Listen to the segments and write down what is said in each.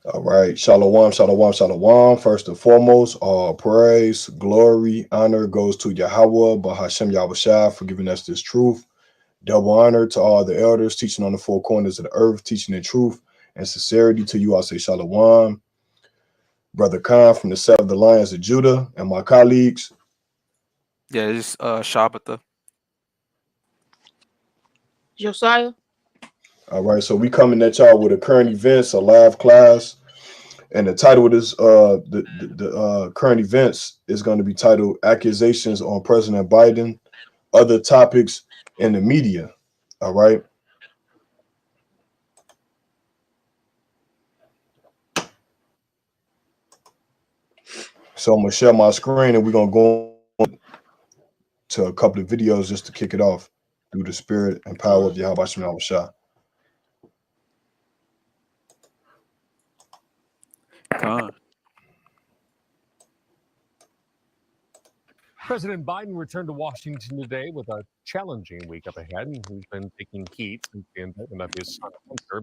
All right. Shalom, shalom, shalom. First and foremost, all praise, glory, honor goes to Yahweh, Bahashem Yahushua, for giving us this truth. Double honor to all the elders teaching on the four corners of the earth, teaching in truth and sincerity. To you, I say shalom. Brother Khan from the Seven of the Lions of Judah, and my colleagues. Yeah, it's Shabbatha. Josiah. All right. So we coming at y'all with a current events, a live class. And the title of this, the current events is going to be titled "Accusations on President Biden, Other Topics in the Media." All right. So I'm gonna share my screen, and we're gonna go to a couple of videos just to kick it off through the spirit and power of Yahweh Shema Shah. Con. President Biden returned to Washington today with a challenging week up ahead. He's been taking heat since the indictment of his son Hunter,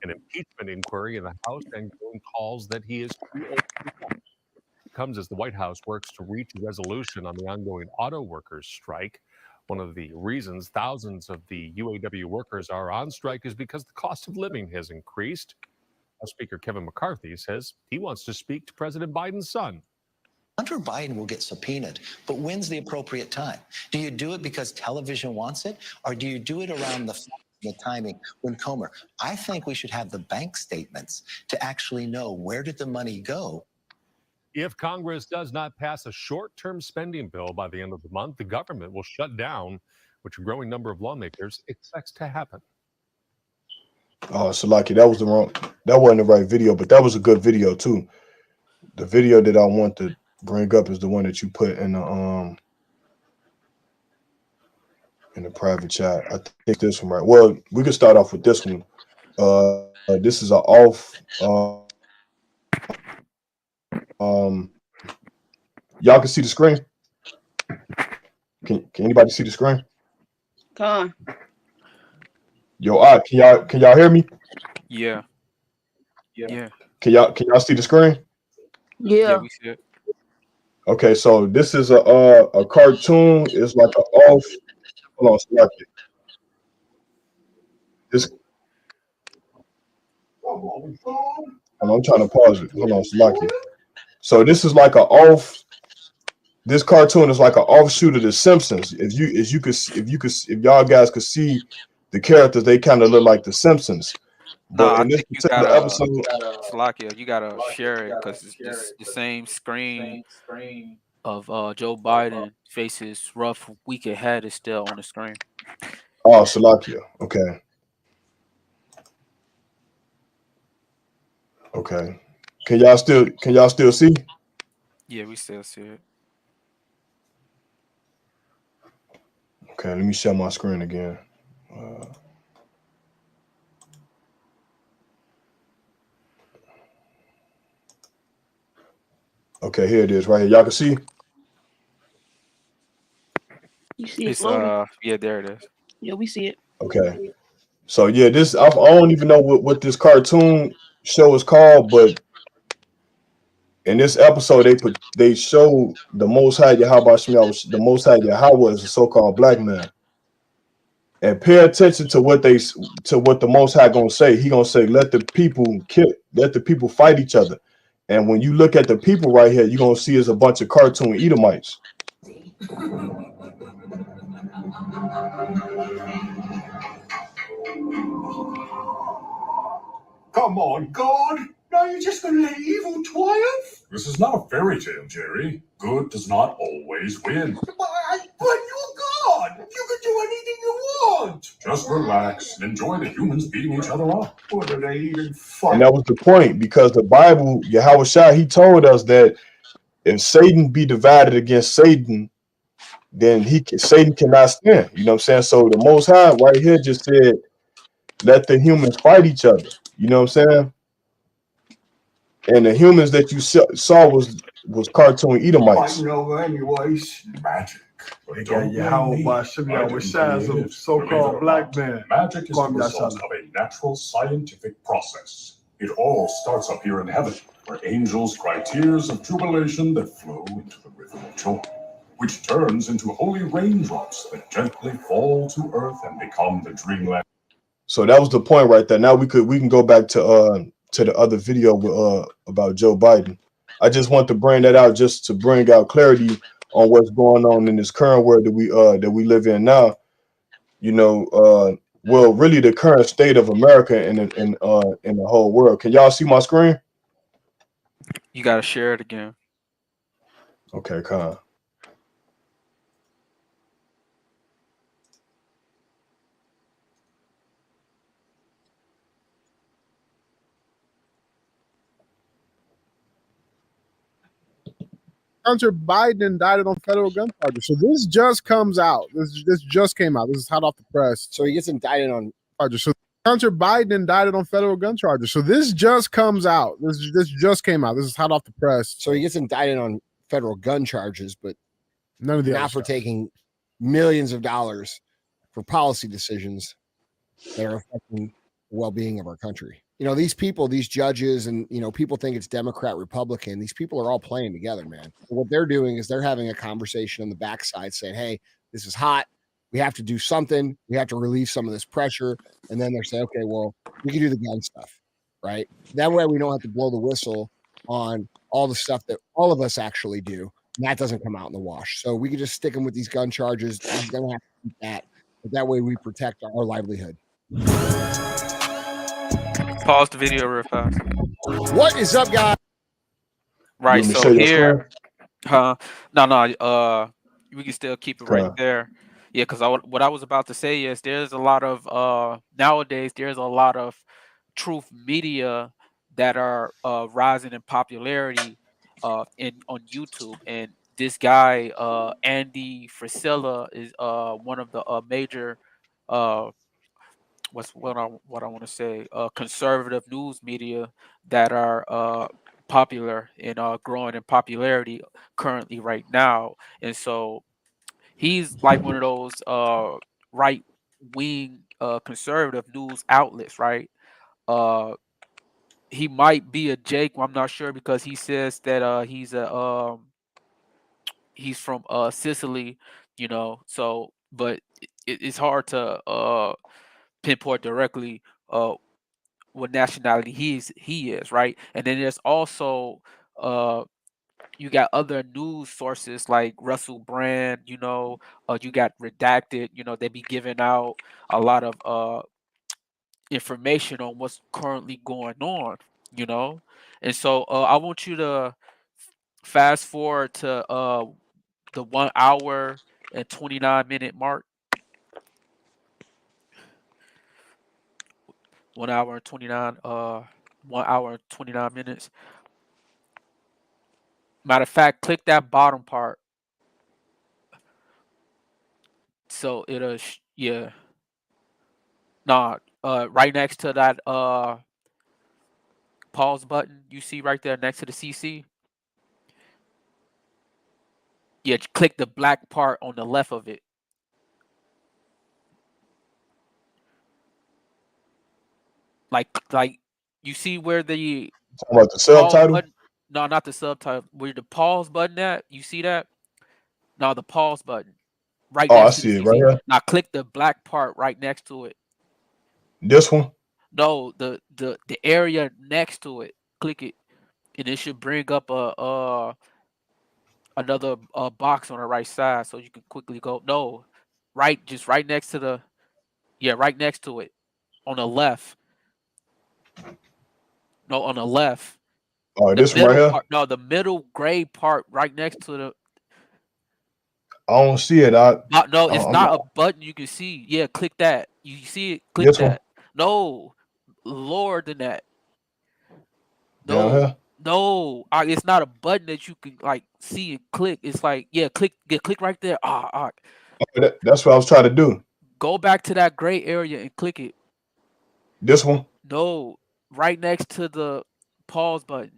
an impeachment inquiry in the House, and growing calls that he is too old to be president. It comes as the White House works to reach a resolution on the ongoing auto workers strike. One of the reasons thousands of the UAW workers are on strike is because the cost of living has increased. House Speaker Kevin McCarthy says he wants to speak to President Biden's son. Hunter Biden will get subpoenaed, but when's the appropriate time? Do you do it because television wants it, or do you do it around the timing when Comer? I think we should have the bank statements to actually know where did the money go. If Congress does not pass a short-term spending bill by the end of the month, the government will shut down, which a growing number of lawmakers expects to happen. Oh, Salaki, that wasn't the right video, but that was a good video too. The video that I want to bring up is the one that you put in the private chat. I think this one right. Well, we can start off with this one. This is a off. Y'all can see the screen. Can anybody see the screen? Con. Yo, can y'all hear me? Yeah. Yeah. Can y'all see the screen? Yeah, Yeah. we see it. Okay, so this is a cartoon. It's like a off. Hold on, select it. This. I'm trying to pause it. Hold on, select it. So this is like a off. This cartoon is like an offshoot of The Simpsons. If y'all guys could see the characters, they kind of look like The Simpsons. No, But I in this think you particular gotta, episode, Slakia, you gotta share it because it's the same screen of Joe Biden faces rough week ahead is still on the screen. oh, Salakia. Okay. Okay. Can y'all still see? Yeah, we still see it. Okay, let me share my screen again. Uh, okay, here it is, right here. Y'all can see. You see it It's loading? yeah, there it is. Yeah, we see it. Okay. So yeah, this I don't even know what this cartoon show is called, but in this episode they show the Most High Yahweh Shemiah, the Most High Yahweh is a so-called black man. And pay attention to what the Most High gonna say. He gonna say, let the people fight each other. And when you look at the people right here, you're gonna see is a bunch of cartoon Edomites. Come on, God. Now you're just going to let evil triumph? This is not a fairy tale, Jerry. Good does not always win. But you're God. You can do anything you want. Just relax and enjoy the humans beating each other up. What are they even fighting? And that was the point, because the Bible, Yahweh Shai, he told us that if Satan be divided against Satan, then Satan cannot stand. You know what I'm saying? So the Most High right here just said, let the humans fight each other. You know what I'm saying? And the humans that you saw was cartoon Edomites. Fighting over anyways. Magic. They got Yahweh by Shimon with Shaz, a so-called black man. Magic is the result of a natural scientific process. It all starts up here in heaven, where angels cry tears of jubilation that flow into the river of joy, which turns into holy raindrops that gently fall to earth and become the dreamland. So that was the point right there. Now we can go back to the other video with about Joe Biden. I just want to bring that out just to bring out clarity on what's going on in this current world that we live in now. You know, well, really the current state of America and in the whole world. Can y'all see my screen? You gotta share it again. Okay, Con. Hunter Biden indicted on federal gun charges. So this just comes out. This just came out. This is hot off the press. So he gets indicted on charges. So Hunter Biden indicted on federal gun charges. So this just comes out. This just came out. This is hot off the press. So he gets indicted on federal gun charges, but none of the not for taking millions of dollars for policy decisions that are affecting the well-being of our country. You know, these people, these judges, and, you know, people think it's Democrat, Republican. These people are all playing together, man. What they're doing is they're having a conversation on the backside saying, hey, this is hot. We have to do something. We have to relieve some of this pressure. And then they're saying, okay, well, we can do the gun stuff, right? That way we don't have to blow the whistle on all the stuff that all of us actually do. And that doesn't come out in the wash. So we can just stick them with these gun charges. We're going to have to keep that. But that way we protect our livelihood. Pause the video real fast. What is up, guys? Right, You want me to so show your here, no, we can still keep it right Right. there. Yeah, because what I was about to say is there's a lot of nowadays there's a lot of truth media that are rising in popularity on YouTube, and this guy Andy Frisella is one of the major what I want to say conservative news media that are popular and growing in popularity currently right now. And so he's like one of those right wing conservative news outlets, right? He might be a Jake, I'm not sure, because he says that he's from Sicily, you know. So but it's hard to pinpoint directly what nationality he is, right? And then there's also you got other news sources like Russell Brand, you know, you got Redacted, you know, they be giving out a lot of information on what's currently going on, you know. And so I want you to fast forward to the 1 hour and 29-minute mark. 1 hour and 29 minutes. Matter of fact, click that bottom part. So it'll yeah. Nah, right next to that pause button you see right there next to the CC. Yeah, click the black part on the left of it. Like you see where the Talking about the pause subtitle? button, no, not the subtitle, where the pause button at, you see that? No, the pause button. Right Oh, I next to the see it right CC. here. Now click the black part right next to it. This one? No, the area next to it. Click it, and it should bring up a another box on the right side, so you can quickly go. No, right, just right next to the right next to it, on the left. No, on the left. Oh, The this one right middle here? part. No, the middle gray part right next to the. I don't see it. No, it's I'm not a button you can see. Yeah, click that. You see it? Click this one that. No, lower than that. down No, here. no, it's not a button that you can like see and click. It's like click right there. That's what I was trying to do. Go back to that gray area and click it. This one? No, right next to the pause button.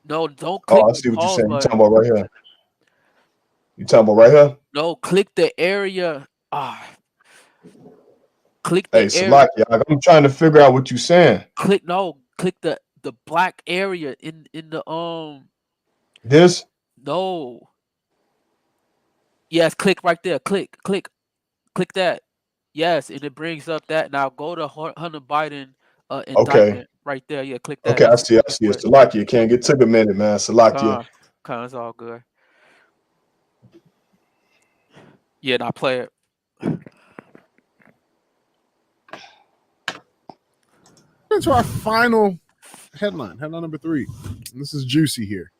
No, don't click Oh, I the see what you're pause saying. You talking button. about right here? You talking about right here? No, click the area. Click Hey, the area. Salaki, I'm trying to figure out what you're saying. Click the black area in the This? no. Yes, click right there. Click that. Yes, and it brings up that. Now go to Hunter Biden Okay. indictment right there. Yeah, click that. Okay, I That's see. I see it. what. Salakia. Can't get took a minute, man. Salakia. It's all good. Yeah, now play it. Into our final headline number 3. And this is juicy here.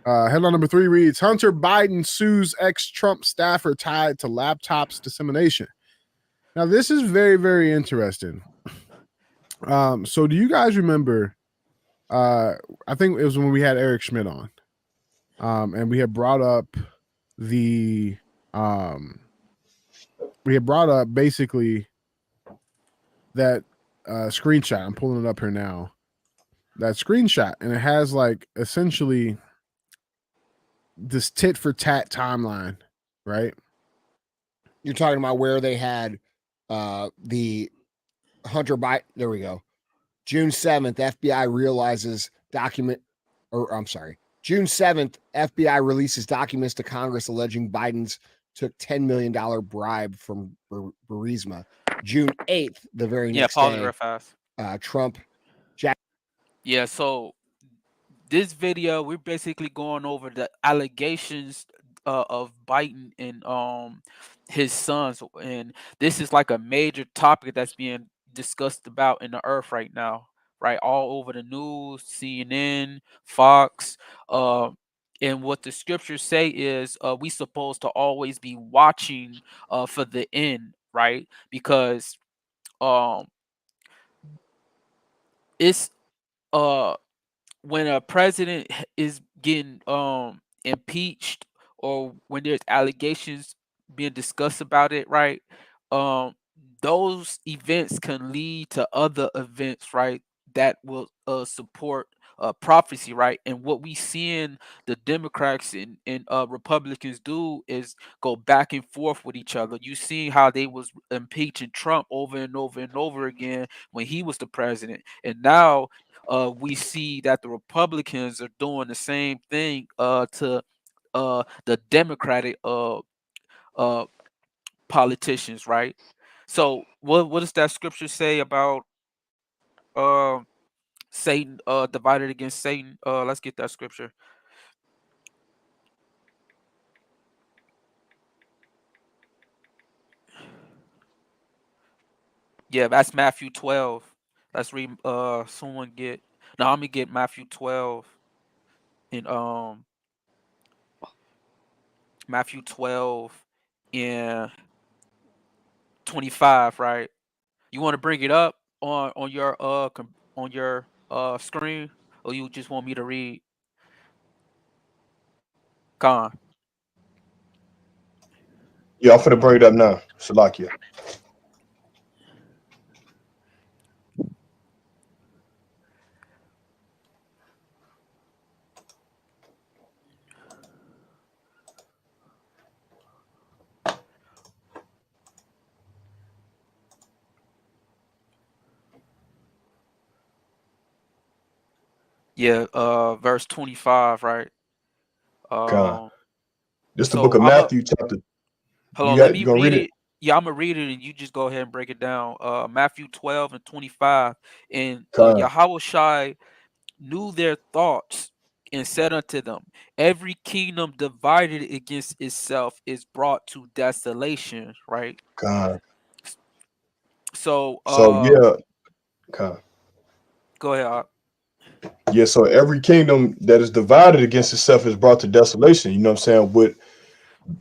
Headline number 3 reads: Hunter Biden sues ex-Trump staffer tied to laptops dissemination. Now, this is very, very interesting. So do you guys remember? I think it was when we had Eric Schmidt on, and we had brought up basically that screenshot. I'm pulling it up here now. That screenshot, and it has like essentially this tit for tat timeline, right? You're talking about where they had the Hunter Biden. There we go. June 7th, FBI realizes June 7th, FBI releases documents to Congress alleging Biden's took $10 million bribe from Burisma. June 8th, the very next pause it day, real fast. Trump. Yeah, so this video, we're basically going over the allegations of Biden and his sons, and this is like a major topic that's being discussed about in the earth right now, right? All over the news, CNN, Fox, and what the scriptures say is we supposed to always be watching for the end, right? Because it's when a president is getting impeached, or when there's allegations being discussed about it, right? um those events can lead to other events, right, that will support prophecy, right? And what we seeing the Democrats and Republicans do is go back and forth with each other. You see how they was impeaching Trump over and over and over again when he was the president, and now we see that the Republicans are doing the same thing to the Democratic uh, politicians, right? So what does that scripture say about uh, Satan divided against Satan? Let's get that scripture. Yeah, that's Matthew 12. Let's read someone get now let me get Matthew 12 in Matthew 12 in 25, right? You want to bring it up on your on your screen, or you just want me to read? Con. Yeah, I'm finna bring it up now. Salakia. Yeah, verse 25, right? Con. This the book So of I'm a Matthew, chapter. hold You on, let got you me gonna read read it? it. Yeah, I'm gonna read it, and you just go ahead and break it down. Matthew 12 and 25, and Con. Yahweh Shai knew their thoughts and said unto them, every kingdom divided against itself is brought to desolation, right? Con. So So yeah, con. go ahead. Yeah, so every kingdom that is divided against itself is brought to desolation. You know what I'm saying? With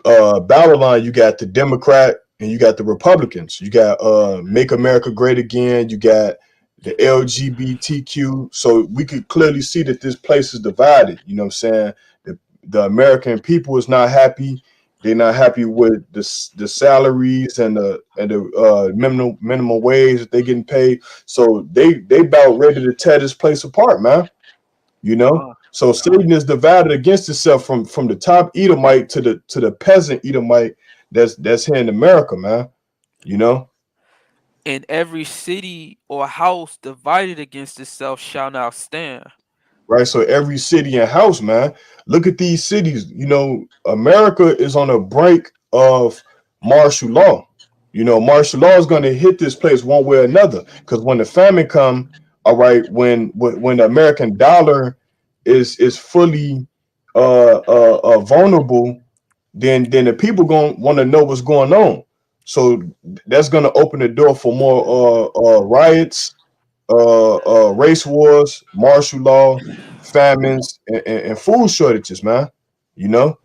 Babylon, you got the Democrat and you got the Republicans. You got Make America Great Again. You got the LGBTQ. So we could clearly see that this place is divided. You know what I'm saying? The American people is not happy. They're not happy with the salaries and the minimum wage that they getting paid. So they about ready to tear this place apart, man. You know, so Satan is divided against itself from the top Edomite to the peasant Edomite that's here in America, man. You know, and every city or house divided against itself shall not stand. Right. So every city and house, man, look at these cities. You know, America is on the brink of martial law. You know, martial law is going to hit this place one way or another. Because when the famine come, all right, when the American dollar is fully vulnerable, then the people gonna want to know what's going on. So that's gonna open the door for more riots, race wars, martial law, famines, and food shortages, man. You know,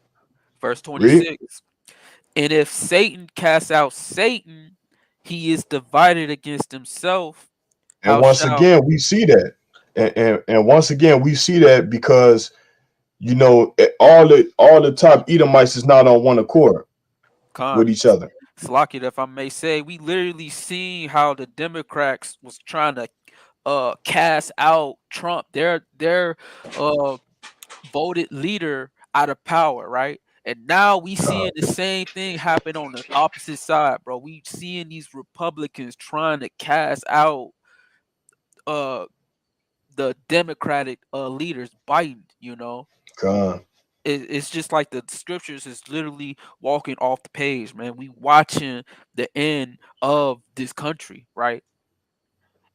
Verse read. 26. And if Satan casts out Satan, he is divided against himself. And How once shall again, we see that. And once again, we see that because you know all the top Edomites is not on one accord Khan, with each other. Slocket, if I may say, we literally seen how the Democrats was trying to cast out Trump, their uh voted leader, out of power, right? And now we God, seeing the same thing happen on the opposite side, bro. We seeing these Republicans trying to cast out uh the Democratic leaders, Biden. You know, God, it's just like the scriptures is literally walking off the page, man. We watching the end of this country, right?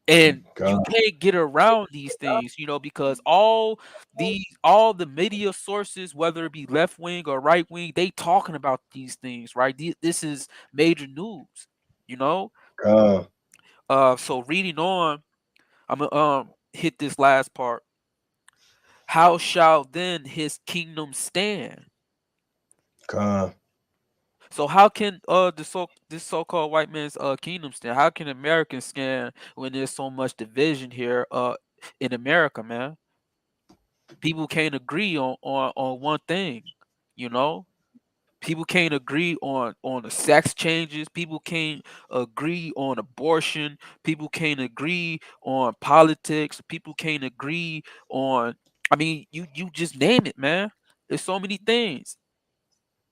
And you God, can't get around these things, you know, because all the media sources, whether it be left wing or right wing, they talking about these things, right? This is major news, you know. God, So reading on, I'm gonna hit this last part. How shall then his kingdom stand? God, So how can this so-called white man's kingdom stand? How can Americans stand when there's so much division here in America, man? People can't agree on one thing, you know. People can't agree on the sex changes. People can't agree on abortion. People can't agree on politics. People can't agree on, I mean, you just name it, man. There's so many things,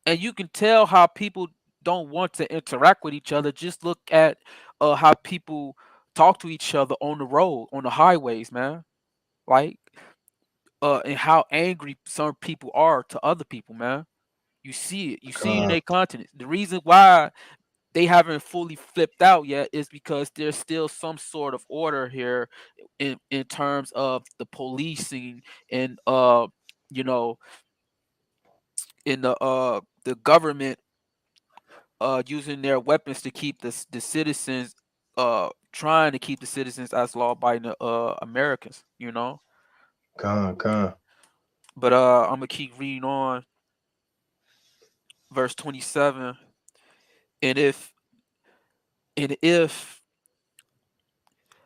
and you can tell how people don't want to interact with each other. Just look at how people talk to each other on the road, on the highways, man. Like and how angry some people are to other people, man. You see it. You see it in God, their continents. The reason why they haven't fully flipped out yet is because there's still some sort of order here in terms of the policing and you know, in the government using their weapons to keep the citizens trying to keep the citizens as law abiding Americans, you know. God, But I'm gonna keep reading on. Verse 27. And if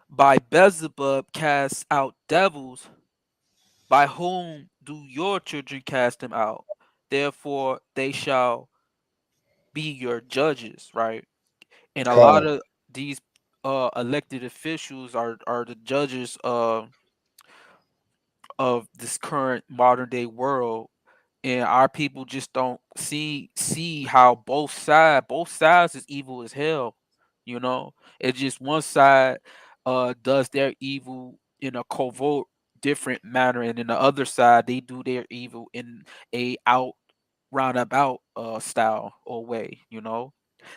by Beelzebub cast out devils, by whom do your children cast them out? Therefore they shall be your judges, right? And a lot God, of these elected officials are the judges of this current modern day world, and our people just don't see how both sides is evil as hell, you know. It's just one side does their evil in a covert different manner, and then the other side they do their evil in a out roundabout style or way, you know.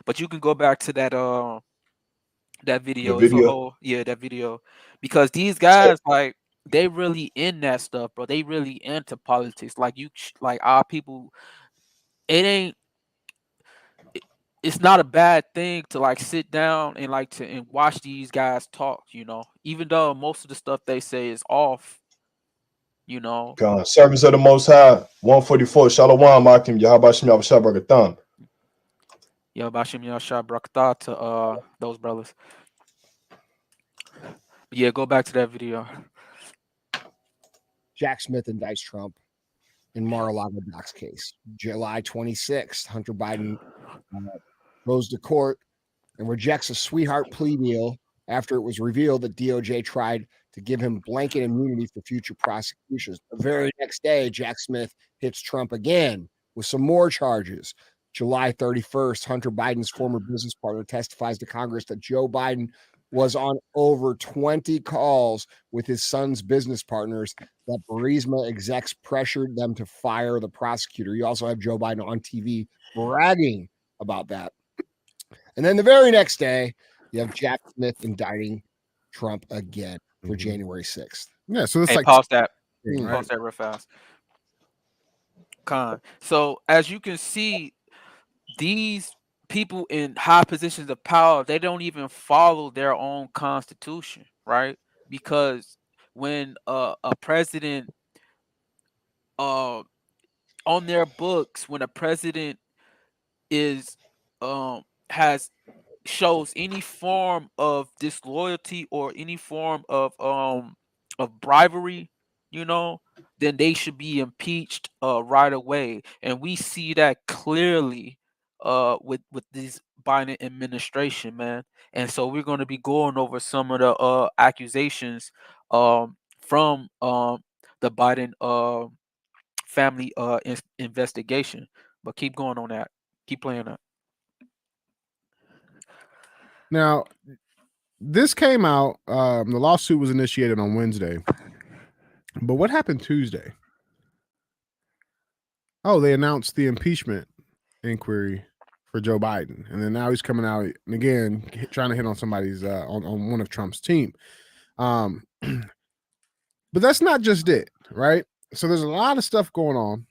But you can go back to that the video. It's a video. whole, yeah, that video, because these guys, like, they really in that stuff, bro. They really into politics. Like like our people, it ain't. It's not a bad thing to like sit down and like to and watch these guys talk. You know, even though most of the stuff they say is off. You know, God, servants of the Most High, 144. Shalom, Akim, Yahabashim, Yahweh yeah, Bashim Yashar Brakta to those brothers. But yeah, go back to that video. Jack Smith indicts Trump in Mar-a-Lago docs case. July 26th, Hunter Biden goes to court and rejects a sweetheart plea deal after it was revealed that DOJ tried to give him blanket immunity for future prosecutions. The very next day, Jack Smith hits Trump again with some more charges. July 31st, Hunter Biden's former business partner testifies to Congress that Joe Biden was on over 20 calls with his son's business partners, that Burisma execs pressured them to fire the prosecutor. You also have Joe Biden on TV bragging about that. And then the very next day, you have Jack Smith indicting Trump again for January 6th. Yeah, so it's Hey, like pause that. right? Pause that real fast. So as you can see, these people in high positions of power, they don't even follow their own constitution, right? Because when a president on their books, when a president is has shows any form of disloyalty or any form of bribery, you know, then they should be impeached right away. And we see that clearly with this Biden administration, man. And so we're going to be going over some of the accusations from the Biden family investigation. But keep going on that. Keep playing that. Now, this came out. The lawsuit was initiated on Wednesday, but what happened Tuesday? Oh, they announced the impeachment inquiry for Joe Biden, and then now he's coming out and again trying to hit on somebody's on one of Trump's team. But that's not just it, right? So there's a lot of stuff going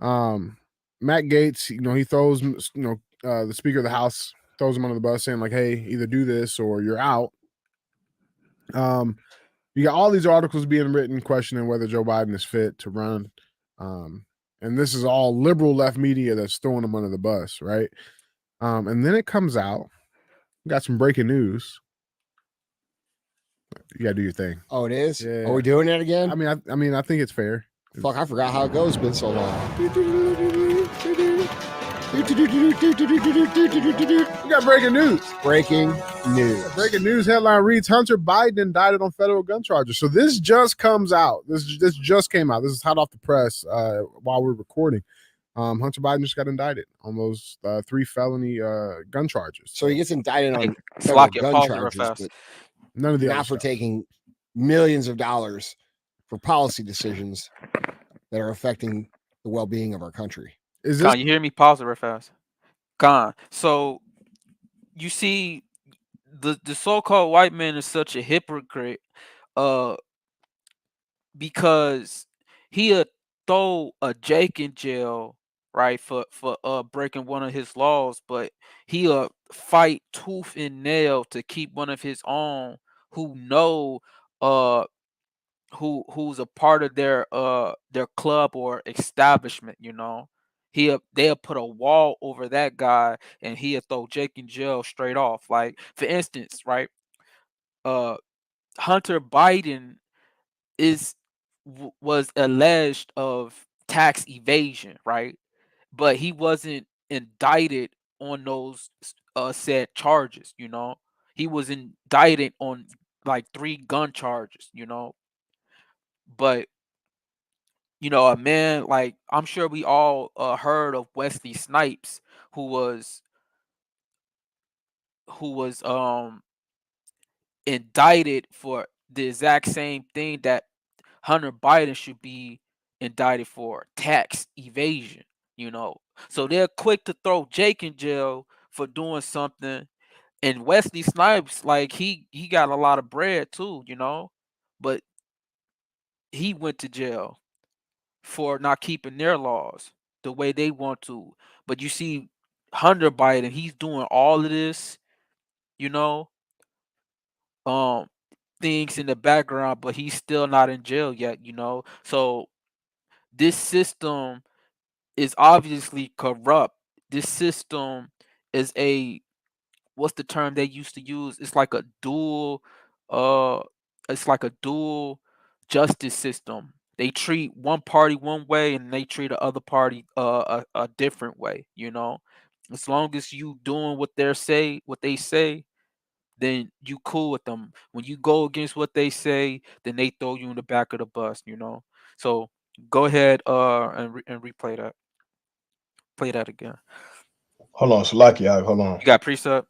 on. Matt Gaetz, he throws, the Speaker of the House throws him under the bus, saying like, "Hey, either do this or you're out." You got all these articles being written questioning whether Joe Biden is fit to run. And this is all liberal left media that's throwing him under the bus, right? And then it comes out. Got some breaking news. You gotta do your thing. Oh, it is? Yeah. Are we doing it again? I mean, I think it's fair. Fuck, I forgot how it goes. It's been so long. We got breaking news. Breaking news. Breaking news headline reads: Hunter Biden indicted on federal gun charges. So this just comes out. This just came out. This is hot off the press while we're recording. Hunter Biden just got indicted on those 3 felony gun charges. So he gets indicted on Slack federal your gun pause real charges, fast. but none of the not other for stuff. taking millions of dollars for policy decisions that are affecting the well-being of our country. Is this? Con, you hear me? Pause it real fast. Con. So you see, the so-called white man is such a hypocrite, because he'll throw a Jake in jail, right, for breaking one of his laws, but he'll fight tooth and nail to keep one of his own who know who's a part of their club or establishment, they'll put a wall over that guy and he'll throw Jake in jail straight off. Like, for instance, right, Hunter Biden was alleged of tax evasion, right? But he wasn't indicted on those said charges. He was indicted on like 3 gun charges. But a man, like, I'm sure we all heard of Wesley Snipes, who was indicted for the exact same thing that Hunter Biden should be indicted for: tax evasion. So they're quick to throw Jake in jail for doing something, and Wesley Snipes, like, he got a lot of bread too, but he went to jail for not keeping their laws the way they want to. But you see, Hunter Biden, he's doing all of this, you know, um, things in the background, but he's still not in jail yet. So this system is obviously corrupt. This system is what's the term they used to use? Uh it's like a dual justice system. They treat one party one way and they treat the other party a different way. As long as you doing what they say, then you cool with them. When you go against what they say, then they throw you in the back of the bus. So go ahead and replay that. Play that again. Hold on, Salaki, hold on. You got preset?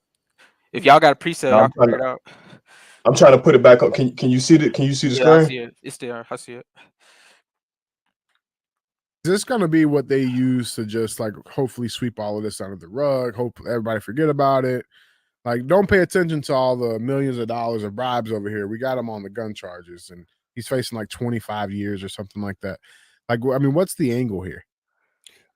If y'all got a preset, No, y'all can figure it out. I'm trying to put it back up. Can you see it? Can you see the Yeah, I screen? see it. It's there. I see it. Is this going to be what they use to just like hopefully sweep all of this under the rug? Hope everybody forget about it. Like, don't pay attention to all the millions of dollars of bribes over here. We got him on the gun charges, and he's facing like 25 years or something like that. Like, I mean, what's the angle here?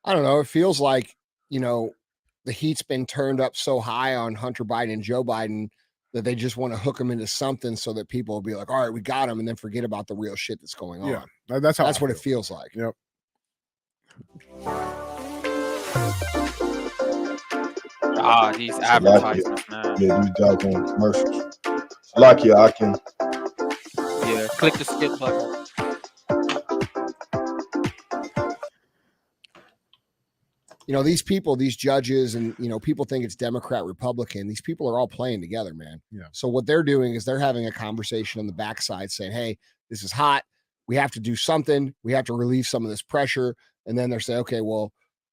I don't know. It feels like, the heat's been turned up so high on Hunter Biden and Joe Biden that they just want to hook him into something so that people will be like, all right, we got him, and then forget about the real shit that's going on. Yeah, that's what it feels like. Yep. These advertisements, man. Yeah, these doggone commercials. Salaki, I can. Yeah, click the skip button. These people, these judges, and people think it's Democrat, Republican. These people are all playing together, man. Yeah. So what they're doing is they're having a conversation on the backside saying, hey, this is hot. We have to do something. We have to relieve some of this pressure. And then they're saying, okay, well,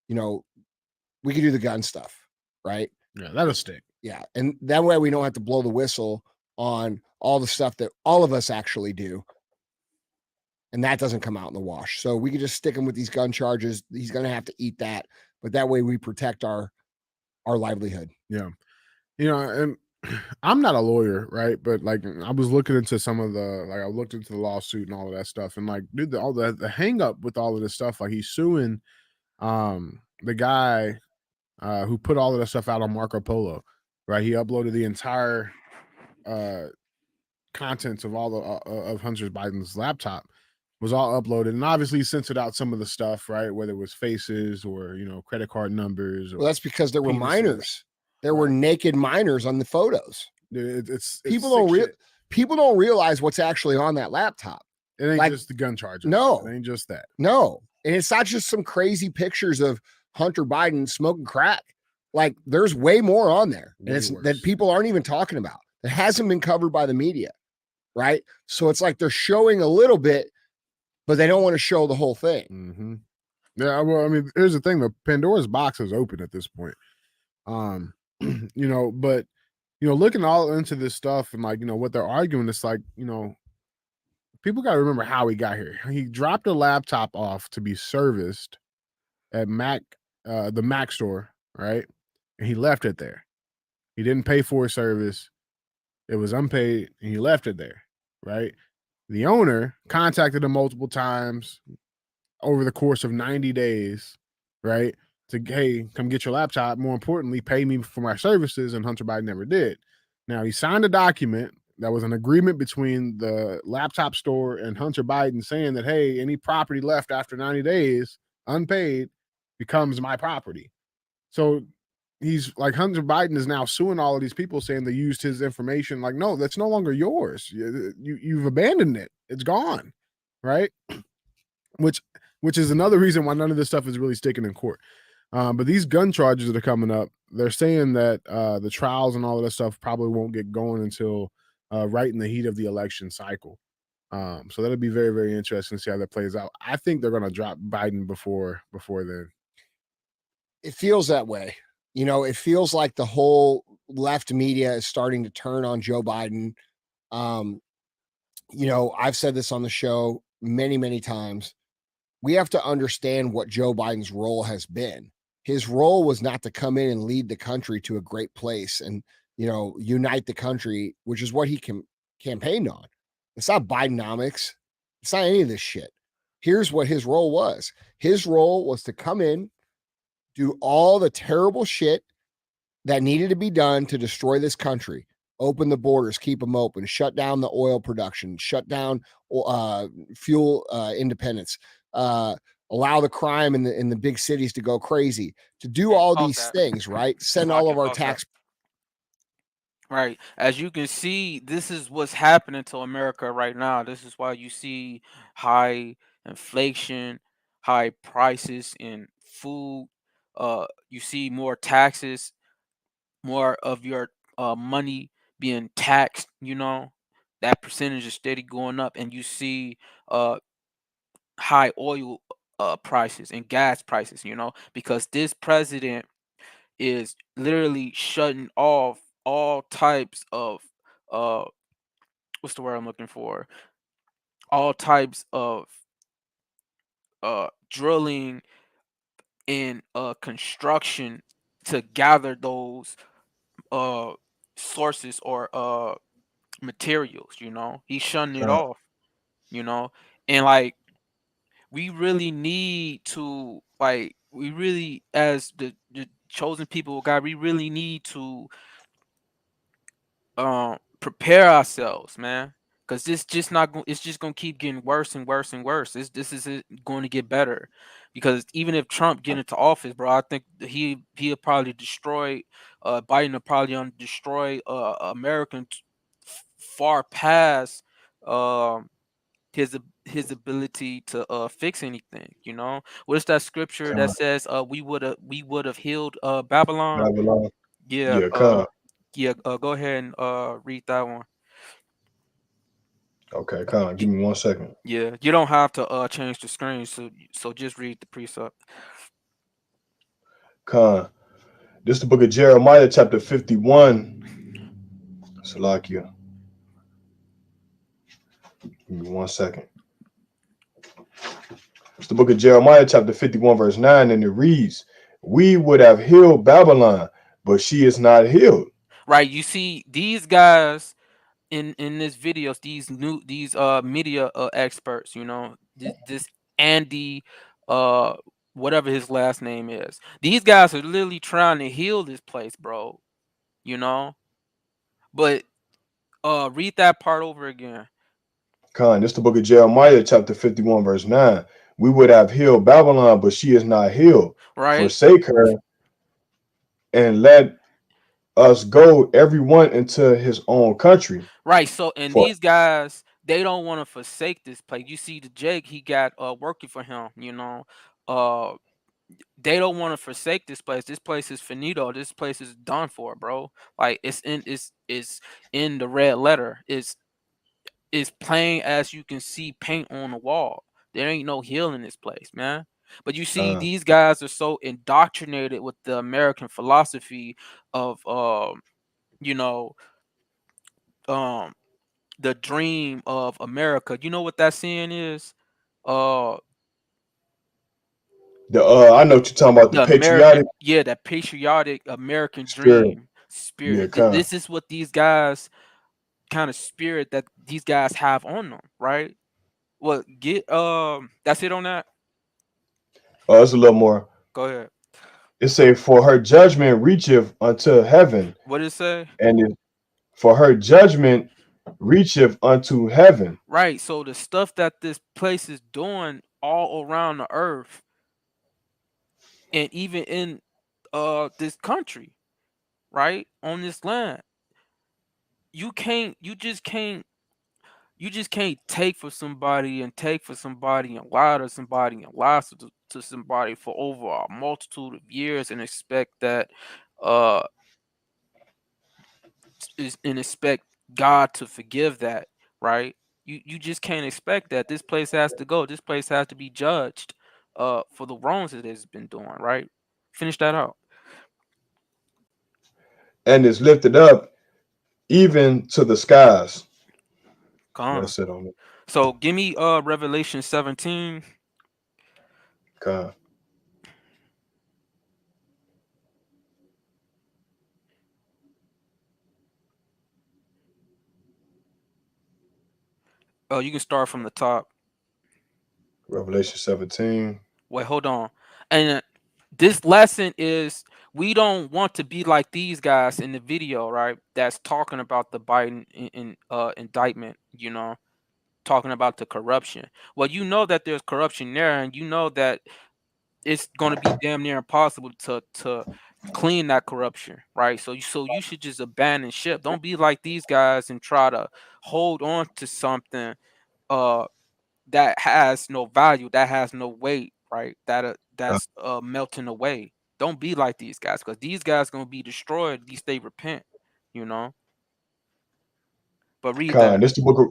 we can do the gun stuff, right? Yeah, that'll stick. Yeah. And that way we don't have to blow the whistle on all the stuff that all of us actually do. And that doesn't come out in the wash. So we can just stick him with these gun charges. He's going to have to eat that. But that way we protect our livelihood. Yeah. And I'm not a lawyer, right? But like I was looking into some of I looked into the lawsuit and all of that stuff. And like, dude, all the hang up with all of this stuff, like he's suing the guy who put all of that stuff out on Marco Polo, right? He uploaded the entire contents of all the of Hunter Biden's laptop was all uploaded, and obviously he censored out some of the stuff, right? Whether it was faces or credit card numbers. Or well, that's because there were penises. minors. There were naked minors on the photos. It's people don't realize what's actually on that laptop. It ain't just the gun charges. No, it ain't just that. No, and it's not just some crazy pictures of Hunter Biden smoking crack. Like there's way more on there, and it's that people aren't even talking about. It hasn't been covered by the media, right? So it's like they're showing a little bit, but they don't want to show the whole thing. Mm-hmm. Yeah, well, I mean, here's the thing: the Pandora's box is open at this point. But looking all into this stuff and like what they're arguing, it's like people got to remember how he got here. He dropped a laptop off to be serviced at the Mac store, right? And he left it there. He didn't pay for a service. It was unpaid, and he left it there, right? The owner contacted him multiple times over the course of 90 days, right? To, hey, come get your laptop. More importantly, pay me for my services, and Hunter Biden never did. Now, he signed a document that was an agreement between the laptop store and Hunter Biden saying that, hey, any property left after 90 days unpaid becomes my property. So he's like, Hunter Biden is now suing all of these people saying they used his information. Like, no, that's no longer yours. You've abandoned it. It's gone, right? Which is another reason why none of this stuff is really sticking in court. But these gun charges that are coming up, they're saying that the trials and all of that stuff probably won't get going until right in the heat of the election cycle. So that'll be very, very interesting to see how that plays out. I think they're going to drop Biden before then. It feels that way. It feels like the whole left media is starting to turn on Joe Biden. I've said this on the show many, many times. We have to understand what Joe Biden's role has been. His role was not to come in and lead the country to a great place and, unite the country, which is what he campaigned on. It's not Bidenomics. It's not any of this shit. Here's what his role was. His role was to come in, do all the terrible shit that needed to be done to destroy this country. Open the borders, keep them open, shut down the oil production, shut down fuel independence, allow the crime in the big cities to go crazy, to do all these things, right? Send all of our tax. Right. As you can see, this is what's happening to America right now. This is why you see high inflation, high prices in food. You see more taxes, more of your money being taxed, that percentage is steady going up, and you see high oil prices and gas prices, because this president, is literally shutting off all types of uh what's the word I'm looking for? All types of drilling and construction to gather those uh sources or materials, you know. He's shutting it Con, off, you know. And like we really need to we really as the chosen people of God, we really need to prepare ourselves, man. Cause this just not going. It's just gonna keep getting worse and worse and worse. This isn't going to get better, because even if Trump get into office, bro, I think he'll probably destroy. Biden will probably destroy American far past um his ability to fix anything. You know, what's that scripture that con, says we would have healed Babylon? Babylon. Yeah, Yeah, con. yeah. Go ahead and read that one. Okay, con. Give me 1 second. Yeah, you don't have to change the screen, so just read the precept. Con. This is the book of Jeremiah, chapter 51. Salakia. Give me 1 second. It's the book of Jeremiah, chapter 51, verse 9, and it reads, "We would have healed Babylon, but she is not healed." Right, you see these guys in this videos, these media experts, you know, this Andy uh whatever his last name is. These guys are literally trying to heal this place, bro. You know, but read that part over again. Con. This is the book of Jeremiah, chapter 51, verse 9. "We would have healed Babylon, but she is not healed. Right, Forsake her and let us go, everyone into his own country." right. So, and For these guys, they don't want to forsake this place. You see, the Jake he got working for him. You know, uh, they don't want to forsake this place. This place is finito. This place is done for, bro. Like it's in the red letter. It's plain as you can see paint on the wall. There ain't no healing this place, man. But you see, con, these guys are so indoctrinated with the American philosophy of you know, um the dream of America. You know what that saying is? Uh the I know what you're talking about, the the American, patriotic yeah, that patriotic American spirit. dream Yeah, spirit. con, This is what these guys kind of spirit that these guys have on them, right? Well, get that's it on that. oh, it's a little more. Go ahead. It say, "For her judgment reacheth unto heaven, What did it say? and for her judgment reacheth unto heaven." Right. So the stuff that this place is doing all around the earth and even in this country, right? On this land. You just can't take for somebody and take for somebody and lie to somebody and lie to somebody for over a multitude of years and expect that uh and expect God to forgive that, right? You just can't expect that. This place has to go. This place has to be judged for the wrongs that it's been doing, right? Finish that out. And is lifted up even to the skies. Come on. That's it on it. So give me Revelation 17. Con. Oh, you can start from the top. Revelation 17. Wait, hold on. And this lesson is we don't want to be like these guys in the video, right? That's talking about the Biden indictment, you know, talking about the corruption. Well, you know that there's corruption there, and you know that it's going to be damn near impossible to clean that corruption, right? So you should just abandon ship. Don't be like these guys and try to hold on to something uh that has no value, that has no weight, right? Con. That's melting away. Don't be like these guys, because these guys gonna be destroyed. At least they repent, you know. But read Con. that. This the book of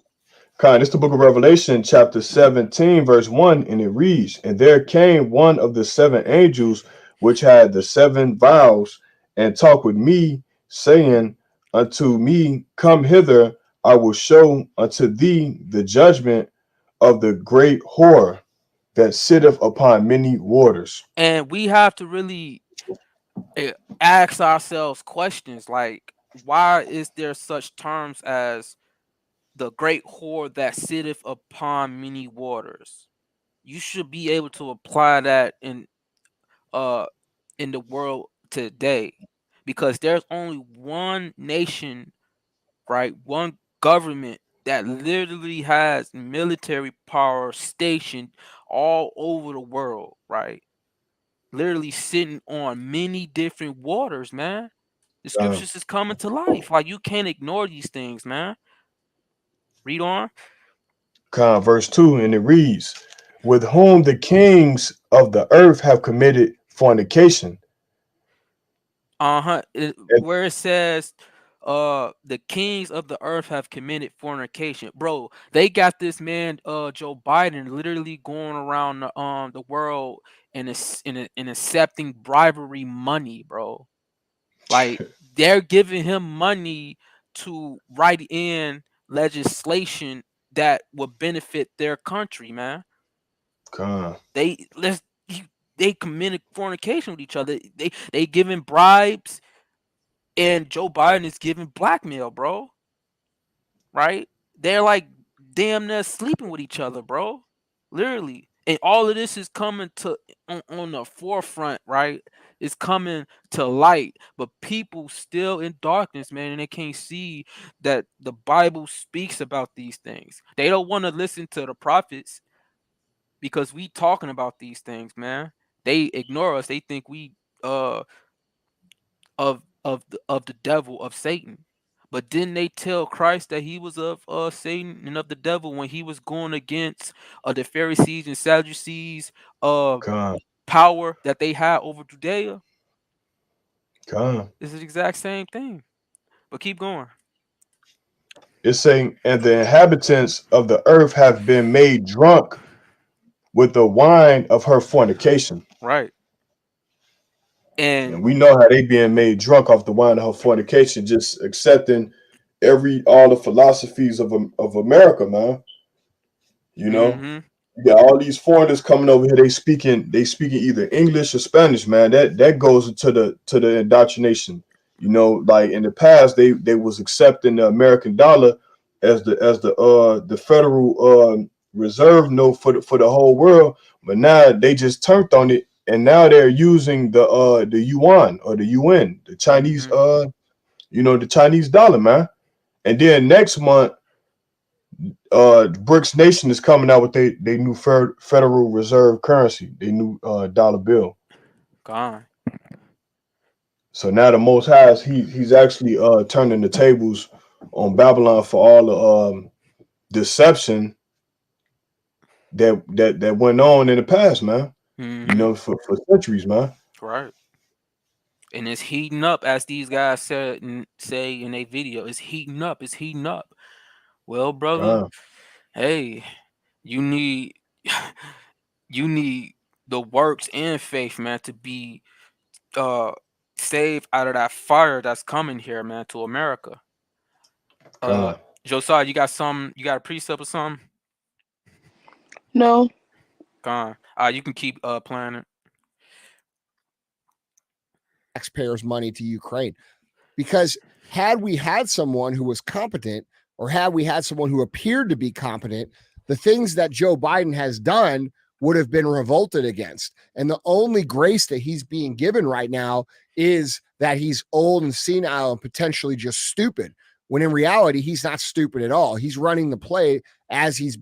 Con. This the book of Revelation, chapter 17, verse 1, and it reads, "And there came one of the seven angels which had the seven vials, and talk with me, saying unto me, Come hither, I will show unto thee the judgment of the great whore that sitteth upon many waters. And we have to really ask ourselves questions like, why is there such terms as the great whore that sitteth upon many waters? You should be able to apply that uh in the world today, because there's only one nation, right? One government that literally has military power stationed all over the world, right? Literally sitting on many different waters, man. The Uh, scriptures is coming to life. Like, you can't ignore these things, man. Read on. verse 2, and it reads, With whom the kings of the earth have committed fornication. Uh-huh. And Where it says the kings of the earth have committed fornication. Bro, they got this man Joe Biden literally going around the world and accepting bribery money, bro. Like, they're giving him money to write in legislation that would benefit their country, man. Con, They let's they committed fornication with each other. They giving bribes, and Joe Biden is giving blackmail, bro. Right? They're like damn near sleeping with each other, bro. Literally. And all of this is coming to on the forefront, right? It's coming to light, but people still in darkness, man, and they can't see that the Bible speaks about these things. They don't want to listen to the prophets because we talking about these things, man. They ignore us. They think we of the devil, of Satan. But didn't they tell Christ that he was of Satan and of the devil when he was going against the Pharisees and Sadducees con, power that they had over Judea? con. It's the exact same thing. But keep going. It's saying, and the inhabitants of the earth have been made drunk with the wine of her fornication. Right. And And we know how they being made drunk off the wine of her fornication, just accepting all the philosophies of America, man. You know, mm-hmm. you got all these foreigners coming over here. They speaking either English or Spanish, man. That goes to the indoctrination. You know, like in the past, they was accepting the American dollar as the federal reserve note for the whole world, but now they just turned on it, and now they're using the yuan or the yuan, the Chinese Mm-hmm. the Chinese dollar, man. And then next month BRICS Nation is coming out with they new Federal Reserve currency, they new dollar bill. Gone. So now the Most High he's actually turning the tables on Babylon for all the deception that went on in the past, man. You Mm-hmm. know, for centuries, man. Right. And it's heating up, as these guys say in a video. It's heating up. It's heating up. Well, brother, God, hey, you need you need the works and faith, man, to be uh saved out of that fire that's coming here, man, to America. Uh God. Josiah, you got a precept or something? No. Gone. You can keep playing it. Taxpayers' money to Ukraine. Because had we had someone who was competent, or had we had someone who appeared to be competent, the things that Joe Biden has done would have been revolted against. And the only grace that he's being given right now is that he's old and senile and potentially just stupid, when in reality, he's not stupid at all. He's running the play as he's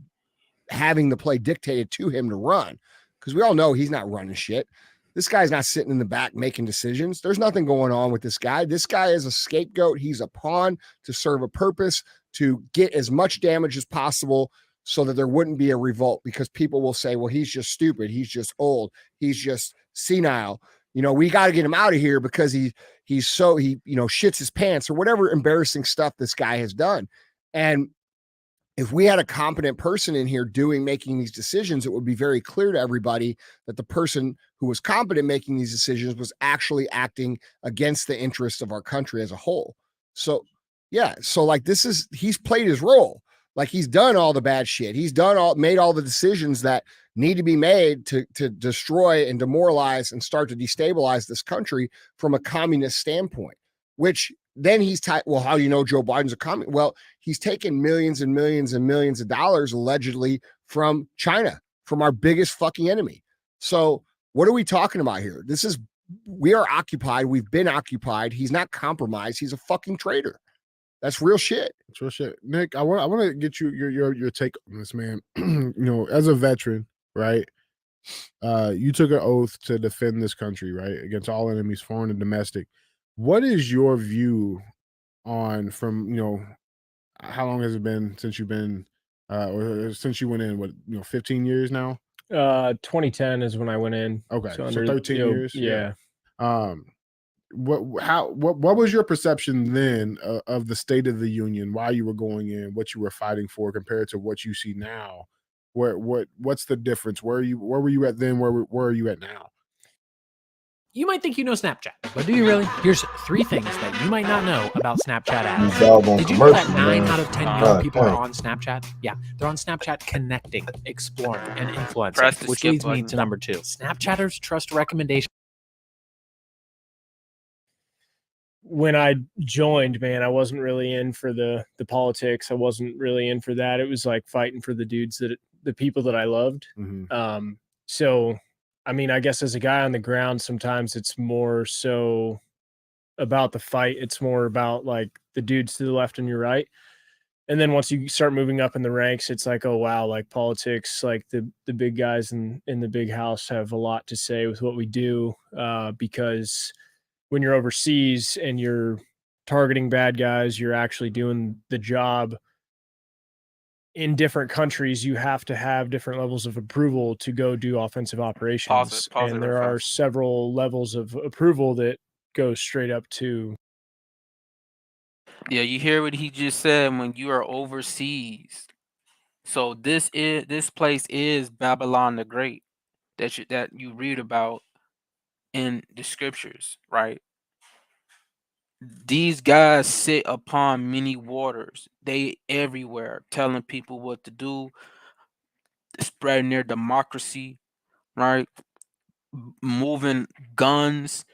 having the play dictated to him to run, because we all know he's not running shit. This guy's not sitting in the back making decisions. There's nothing going on with this guy. This guy is a scapegoat. He's a pawn to serve a purpose, to get as much damage as possible so that there wouldn't be a revolt, because people will say, well, he's just stupid. He's just old. He's just senile. You know, we got to get him out of here because he shits his pants, or whatever embarrassing stuff this guy has done. And if we had a competent person in here making these decisions, it would be very clear to everybody that the person who was competent making these decisions was actually acting against the interests of our country as a whole. So yeah, so like he's played his role. Like he's done all the bad shit. He's made all the decisions that need to be made to destroy and demoralize and start to destabilize this country from a communist standpoint, which then he's well, how do you know Joe Biden's a communist? Well, he's taken millions and millions and millions of dollars allegedly from China, from our biggest fucking enemy. So what are we talking about here? We are occupied. We've been occupied. He's not compromised. He's a fucking traitor. That's real shit. It's real shit. Nick, I want to get your take on this, man. As a veteran, right? You took an oath to defend this country, right, against all enemies, foreign and domestic. What is your view on how long has it been since you've been or since you went in? What 15 years now? 2010 is when I went in. Okay, so 13 years. Yeah. What was your perception then of the State of the Union, why you were going in, what you were fighting for, compared to what you see now? What's the difference? Where were you at then? Where are you at now? You might think you know Snapchat, but do you really? Here's 3 things that you might not know about Snapchat ads. Did you know that 9 out of 10 young people are on Snapchat? Yeah, they're on Snapchat connecting, exploring, and influencing, which leads me to number 2. Snapchatters trust recommendations. When I joined, man, I wasn't really in for the politics. I wasn't really in for that. It was like fighting for the people that I loved. Mm-hmm. So, I mean, I guess as a guy on the ground, sometimes it's more so about the fight. It's more about like the dudes to the left and your right. And then once you start moving up in the ranks, it's like, oh, wow, like politics, like the big guys in the big house have a lot to say with what we do, because when you're overseas and you're targeting bad guys, you're actually doing the job. In different countries, you have to have different levels of approval to go do offensive operations. And there are several levels of approval that go straight up to. Yeah, you hear what he just said, when you are overseas. So this place is Babylon the Great that you read about in the scriptures, right? These guys sit upon many waters. They everywhere telling people what to do, spreading their democracy, right? Moving guns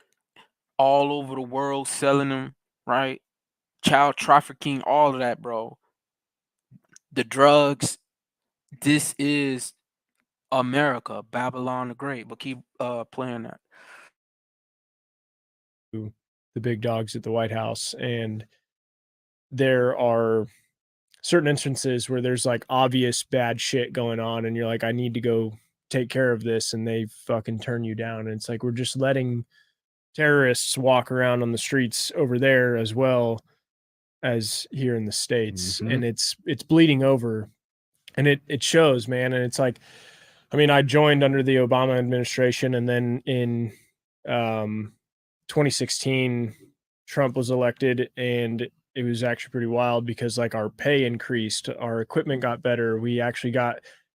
all over the world, selling them, right? Child trafficking, all of that, bro. The drugs. This is America, Babylon the Great. But keep playing that. The big dogs at the White House, and there are certain instances where there's like obvious bad shit going on, and you're like, I need to go take care of this, and they fucking turn you down. And it's like, we're just letting terrorists walk around on the streets over there as well as here in the States. Mm-hmm. And it's bleeding over, and it shows, man. And it's like, I mean, I joined under the Obama administration, and then in 2016, Trump was elected, and it was actually pretty wild because like our pay increased, our equipment got better. We actually got,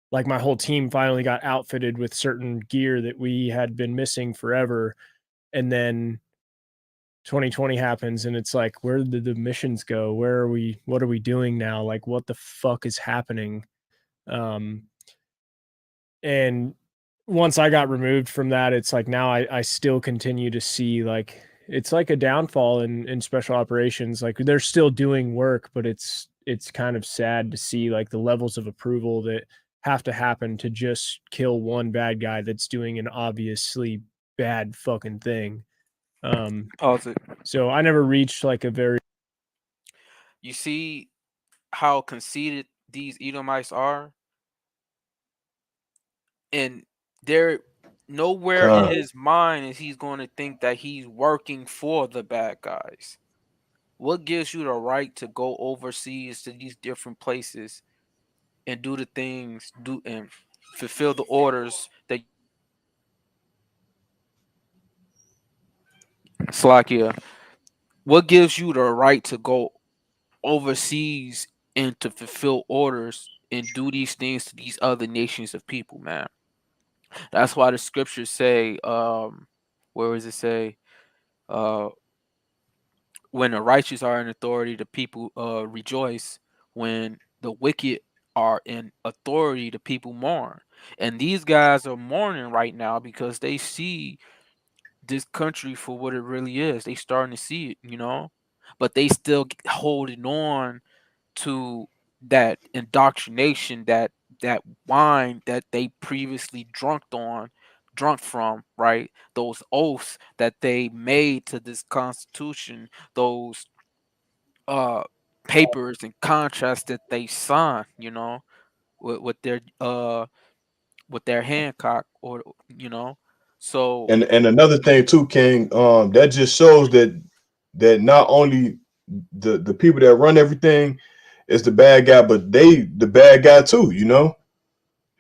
like, my whole team finally got outfitted with certain gear that we had been missing forever. And then 2020 happens, and it's like, where did the missions go? Where are we? What are we doing now? Like, what the fuck is happening? And once I got removed from that, it's like now I still continue to see, like, it's like a downfall in special operations. Like, they're still doing work, but it's kind of sad to see like the levels of approval that have to happen to just kill one bad guy that's doing an obviously bad fucking thing. Pause it. So I never reached like a very. You see how conceited these Edomites are, and they're nowhere in his mind is he's going to think that he's working for the bad guys. What gives you the right to go overseas to these different places and do the things, and fulfill the orders that Slakia? What gives you the right to go overseas and to fulfill orders and do these things to these other nations of people, man. That's why the scriptures say, where does it say? When the righteous are in authority, the people rejoice. When the wicked are in authority, the people mourn. And these guys are mourning right now because they see this country for what it really is. They starting to see it, you know, but they still holding on to that indoctrination, that wine that they previously drunk from, right? Those oaths that they made to this constitution, those papers and contracts that they signed, you know, with their Hancock, or you know. So And another thing too, King, that just shows that not only the people that run everything is the bad guy, but they the bad guy too, you know.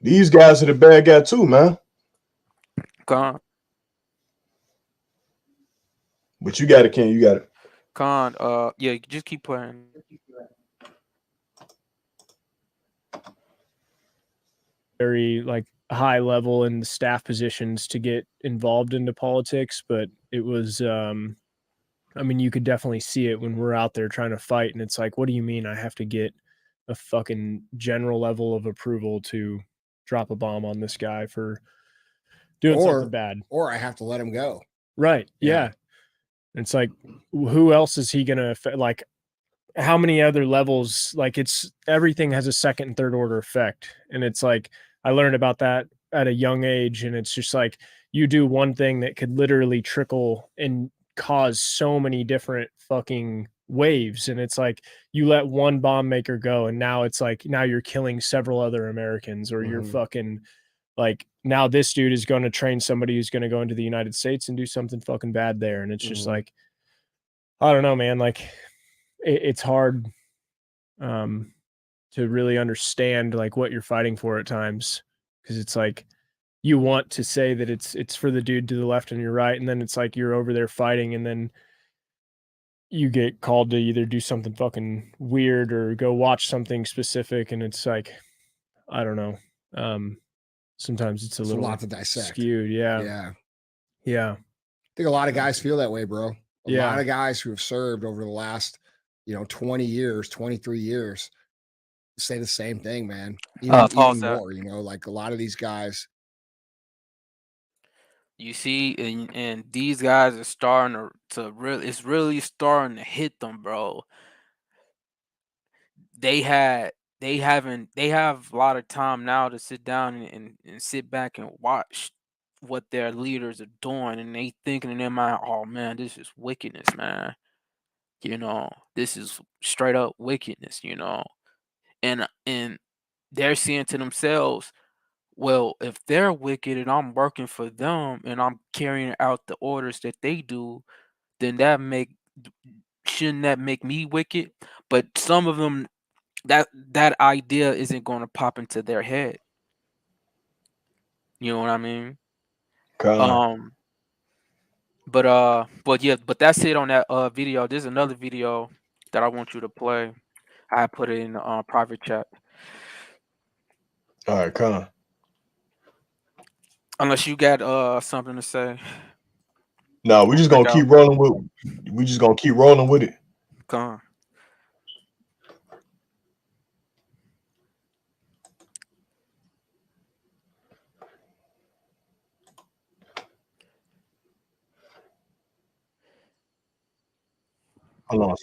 These guys are the bad guy too, man. Con, But you got it, King, you got it. yeah, just keep playing. Very like high level in the staff positions to get involved into politics, but it was I mean, you could definitely see it when we're out there trying to fight, and it's like, what do you mean I have to get a fucking general level of approval to drop a bomb on this guy for doing something bad? Or I have to let him go. Right. Yeah. It's like, who else is he gonna like? How many other levels? Like, it's everything has a second and third order effect, and it's like I learned about that at a young age, and it's just like you do one thing that could literally trickle and cause so many different fucking waves, and it's like you let one bomb maker go, and now it's like now you're killing several other Americans, or you're fucking like now this dude is going to train somebody who's going to go into the United States and do something fucking bad there, and it's just like I don't know, man. Like it's hard to really understand like what you're fighting for at times, because it's like you want to say that it's for the dude to the left and your right, and then it's like you're over there fighting, and then you get called to either do something fucking weird or go watch something specific, and it's like I don't know. Sometimes it's a little lot to dissect. skewed. Yeah. I think a lot of guys feel that way, bro. A Yeah. lot of guys who have served over the last, 20 years, 23 years say the same thing, man. Even Pause that. more, like a lot of these guys. You see, and these guys are starting to really, it's really starting to hit them, bro. They have a lot of time now to sit down and sit back and watch what their leaders are doing, and they thinking in their mind, oh man, this is wickedness, man. This is straight up wickedness, and they're saying to themselves, well, if they're wicked and I'm working for them and I'm carrying out the orders that they do, then shouldn't that make me wicked? But some of them, that idea isn't going to pop into their head. You know what I mean? Con. But yeah, but that's it on that video. There's another video that I want you to play. I put it in the private chat. All right, con. Unless you got something to say. No, we just gonna keep rolling with it. Con. Hold on.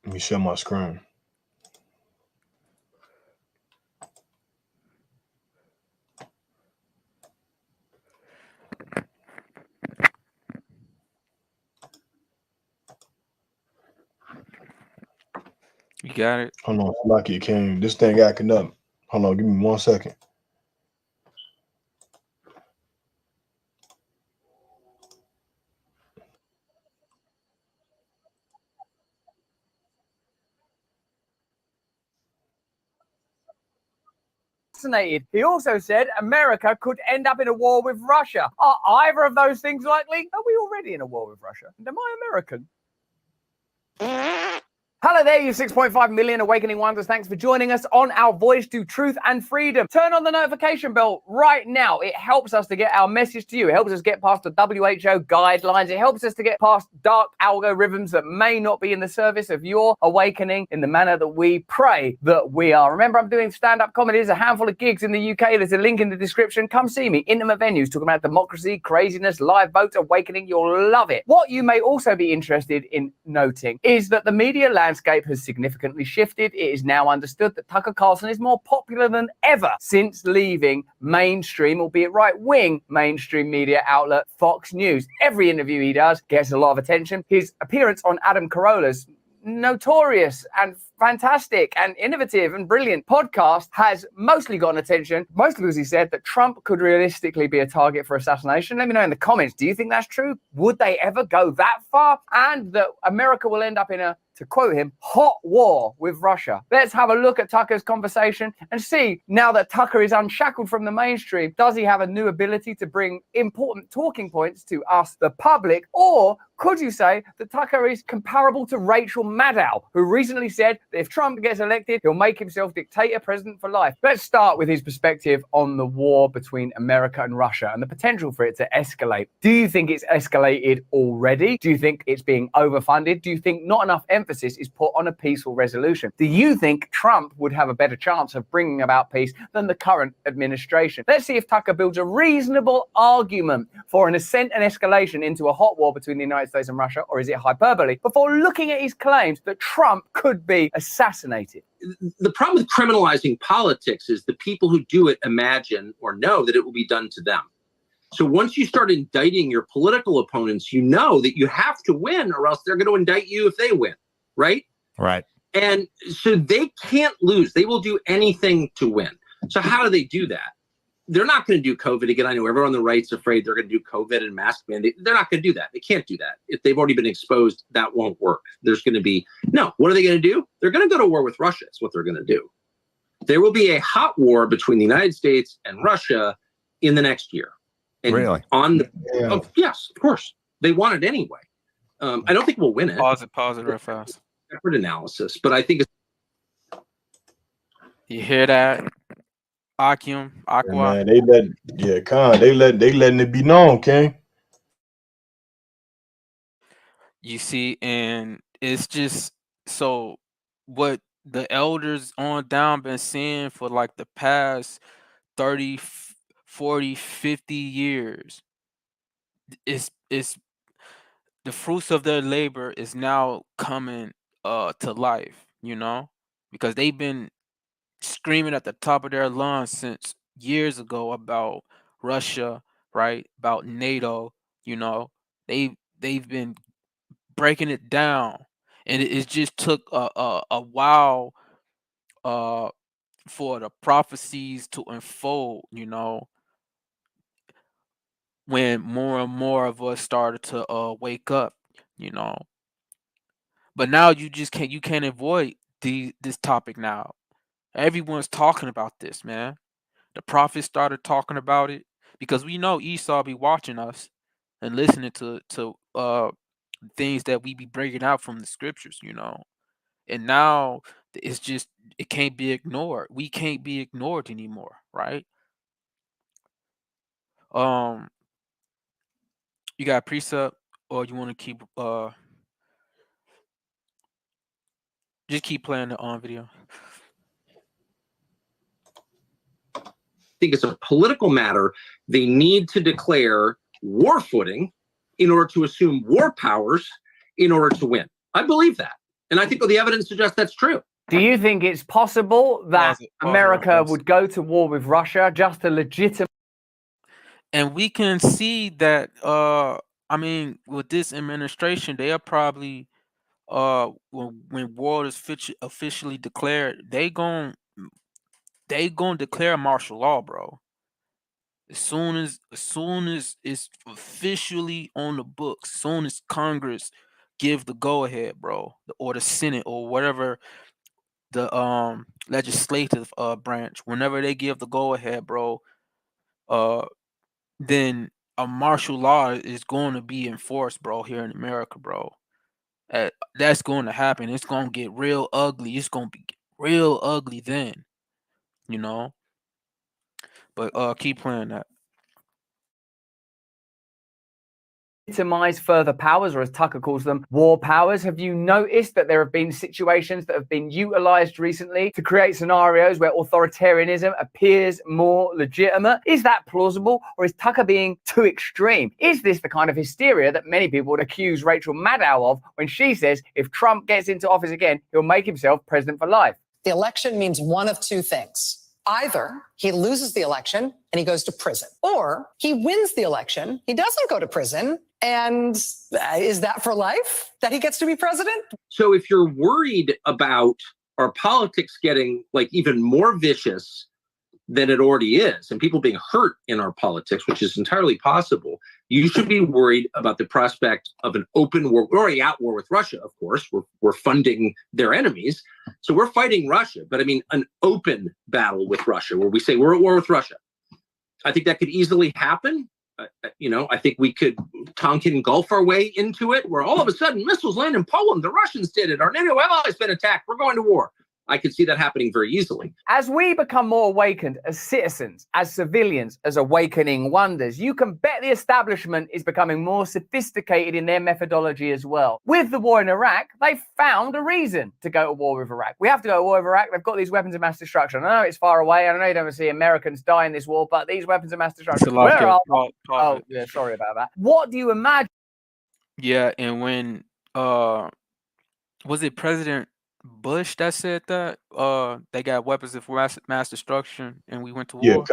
Let me share my screen. You got it. Hold on, lucky it came. This thing acting up. Hold on, give me 1 second. He also said America could end up in a war with Russia. Are either of those things likely? Are we already in a war with Russia? And am I American? Hello there, you 6.5 million Awakening Wonders. Thanks for joining us on our voyage to truth and freedom. Turn on the notification bell right now. It helps us to get our message to you. It helps us get past the WHO guidelines. It helps us to get past dark algorithms that may not be in the service of your awakening in the manner that we pray that we are. Remember, I'm doing stand-up comedy. There's a handful of gigs in the UK. There's a link in the description. Come see me. Intimate venues talking about democracy, craziness, live votes, awakening. You'll love it. What you may also be interested in noting is that the media landscape has significantly shifted. It is now understood that Tucker Carlson is more popular than ever since leaving mainstream, albeit right-wing mainstream media outlet Fox News. Every interview he does gets a lot of attention. His appearance on Adam Carolla's notorious and fantastic and innovative and brilliant podcast has mostly gotten attention, mostly because he said that Trump could realistically be a target for assassination. Let me know in the comments, do you think that's true? Would they ever go that far? And that America will end up in a, to quote him, hot war with Russia. Let's have a look at Tucker's conversation and see, now that Tucker is unshackled from the mainstream, does he have a new ability to bring important talking points to us, the public? Or could you say that Tucker is comparable to Rachel Maddow, who recently said that if Trump gets elected, he'll make himself dictator president for life? Let's start with his perspective on the war between America and Russia and the potential for it to escalate. Do you think it's escalated already? Do you think it's being overfunded? Do you think not enough emphasis is put on a peaceful resolution? Do you think Trump would have a better chance of bringing about peace than the current administration? Let's see if Tucker builds a reasonable argument for an ascent and escalation into a hot war between the United States and Russia, or is it hyperbole, before looking at his claims that Trump could be assassinated. The problem with criminalizing politics is the people who do it imagine or know that it will be done to them. So once you start indicting your political opponents, you know that you have to win or else they're going to indict you if they win, right? Right. And so they can't lose. They will do anything to win. So how do they do that? They're not going to do COVID again. I know everyone on the right's afraid they're going to do COVID and mask mandate. They're not going to do that. They can't do that. If they've already been exposed, that won't work. There's going to be, no, what are they going to do? They're going to go to war with Russia. That's what they're going to do. There will be a hot war between the United States and Russia in the next year. And really? On the, yes, of course. They want it anyway. I don't think we'll win it. Pause it real fast. Separate analysis, but I think it's, you hear that? Aqua. Man, they letting it be known, King. You see, and it's just so what the elders on down been saying for like the past 30, 40, 50 years. It's the fruits of their labor is now coming to life, you know, because they've been screaming at the top of their lungs since years ago about Russia, right? About NATO, you know. They've been breaking it down, and it just took a while for the prophecies to unfold, you know, when more and more of us started to wake up, you know. But now you can't avoid this topic now. Everyone's talking about this, man. The prophets started talking about it because we know Esau be watching us and listening to things that we be breaking out from the scriptures, you know. And now it's just it can't be ignored. We can't be ignored anymore, right? You got a precept, or you want to keep just keep playing the on video. I think it's a political matter. They need to declare war footing in order to assume war powers in order to win. I believe that. And I think the evidence suggests that's true. Do you think it's possible that America would go to war with Russia just to legitimate? And we can see that, I mean, with this administration, they are probably, when war is officially declared, they gonna declare martial law, bro. As soon as it's officially on the books, as soon as Congress give the go ahead, bro, or the Senate or whatever the legislative branch, whenever they give the go ahead, bro, then a martial law is going to be enforced, bro, here in America, bro. That's going to happen. It's going to get real ugly. It's going to be real ugly then, you know. But keep playing that. Legitimize further powers, or as Tucker calls them, war powers. Have you noticed that there have been situations that have been utilized recently to create scenarios where authoritarianism appears more legitimate? Is that plausible, or is Tucker being too extreme? Is this the kind of hysteria that many people would accuse Rachel Maddow of when she says if Trump gets into office again, he'll make himself president for life? The election means one of two things. Either he loses the election and he goes to prison, or he wins the election, he doesn't go to prison, and is that for life that he gets to be president? So if you're worried about our politics getting like even more vicious than it already is, and people being hurt in our politics, which is entirely possible, you should be worried about the prospect of an open war. We're already at war with Russia, of course. We're funding their enemies. So we're fighting Russia. But I mean, an open battle with Russia where we say we're at war with Russia. I think that could easily happen. I think we could Tonkin Gulf our way into it, where all of a sudden missiles land in Poland. The Russians did it. Our NATO allies been attacked. We're going to war. I could see that happening very easily. As we become more awakened as citizens, as civilians, as awakening wonders, you can bet the establishment is becoming more sophisticated in their methodology as well. With the war in Iraq, they found a reason to go to war with Iraq. We have to go to war with Iraq. They've got these weapons of mass destruction. I know it's far away, and I know you don't see Americans die in this war, but these weapons of mass destruction. Where are they? Oh, yeah, sorry about that. What do you imagine? Yeah, and when was it President Bush that said that they got weapons of mass destruction and we went to war?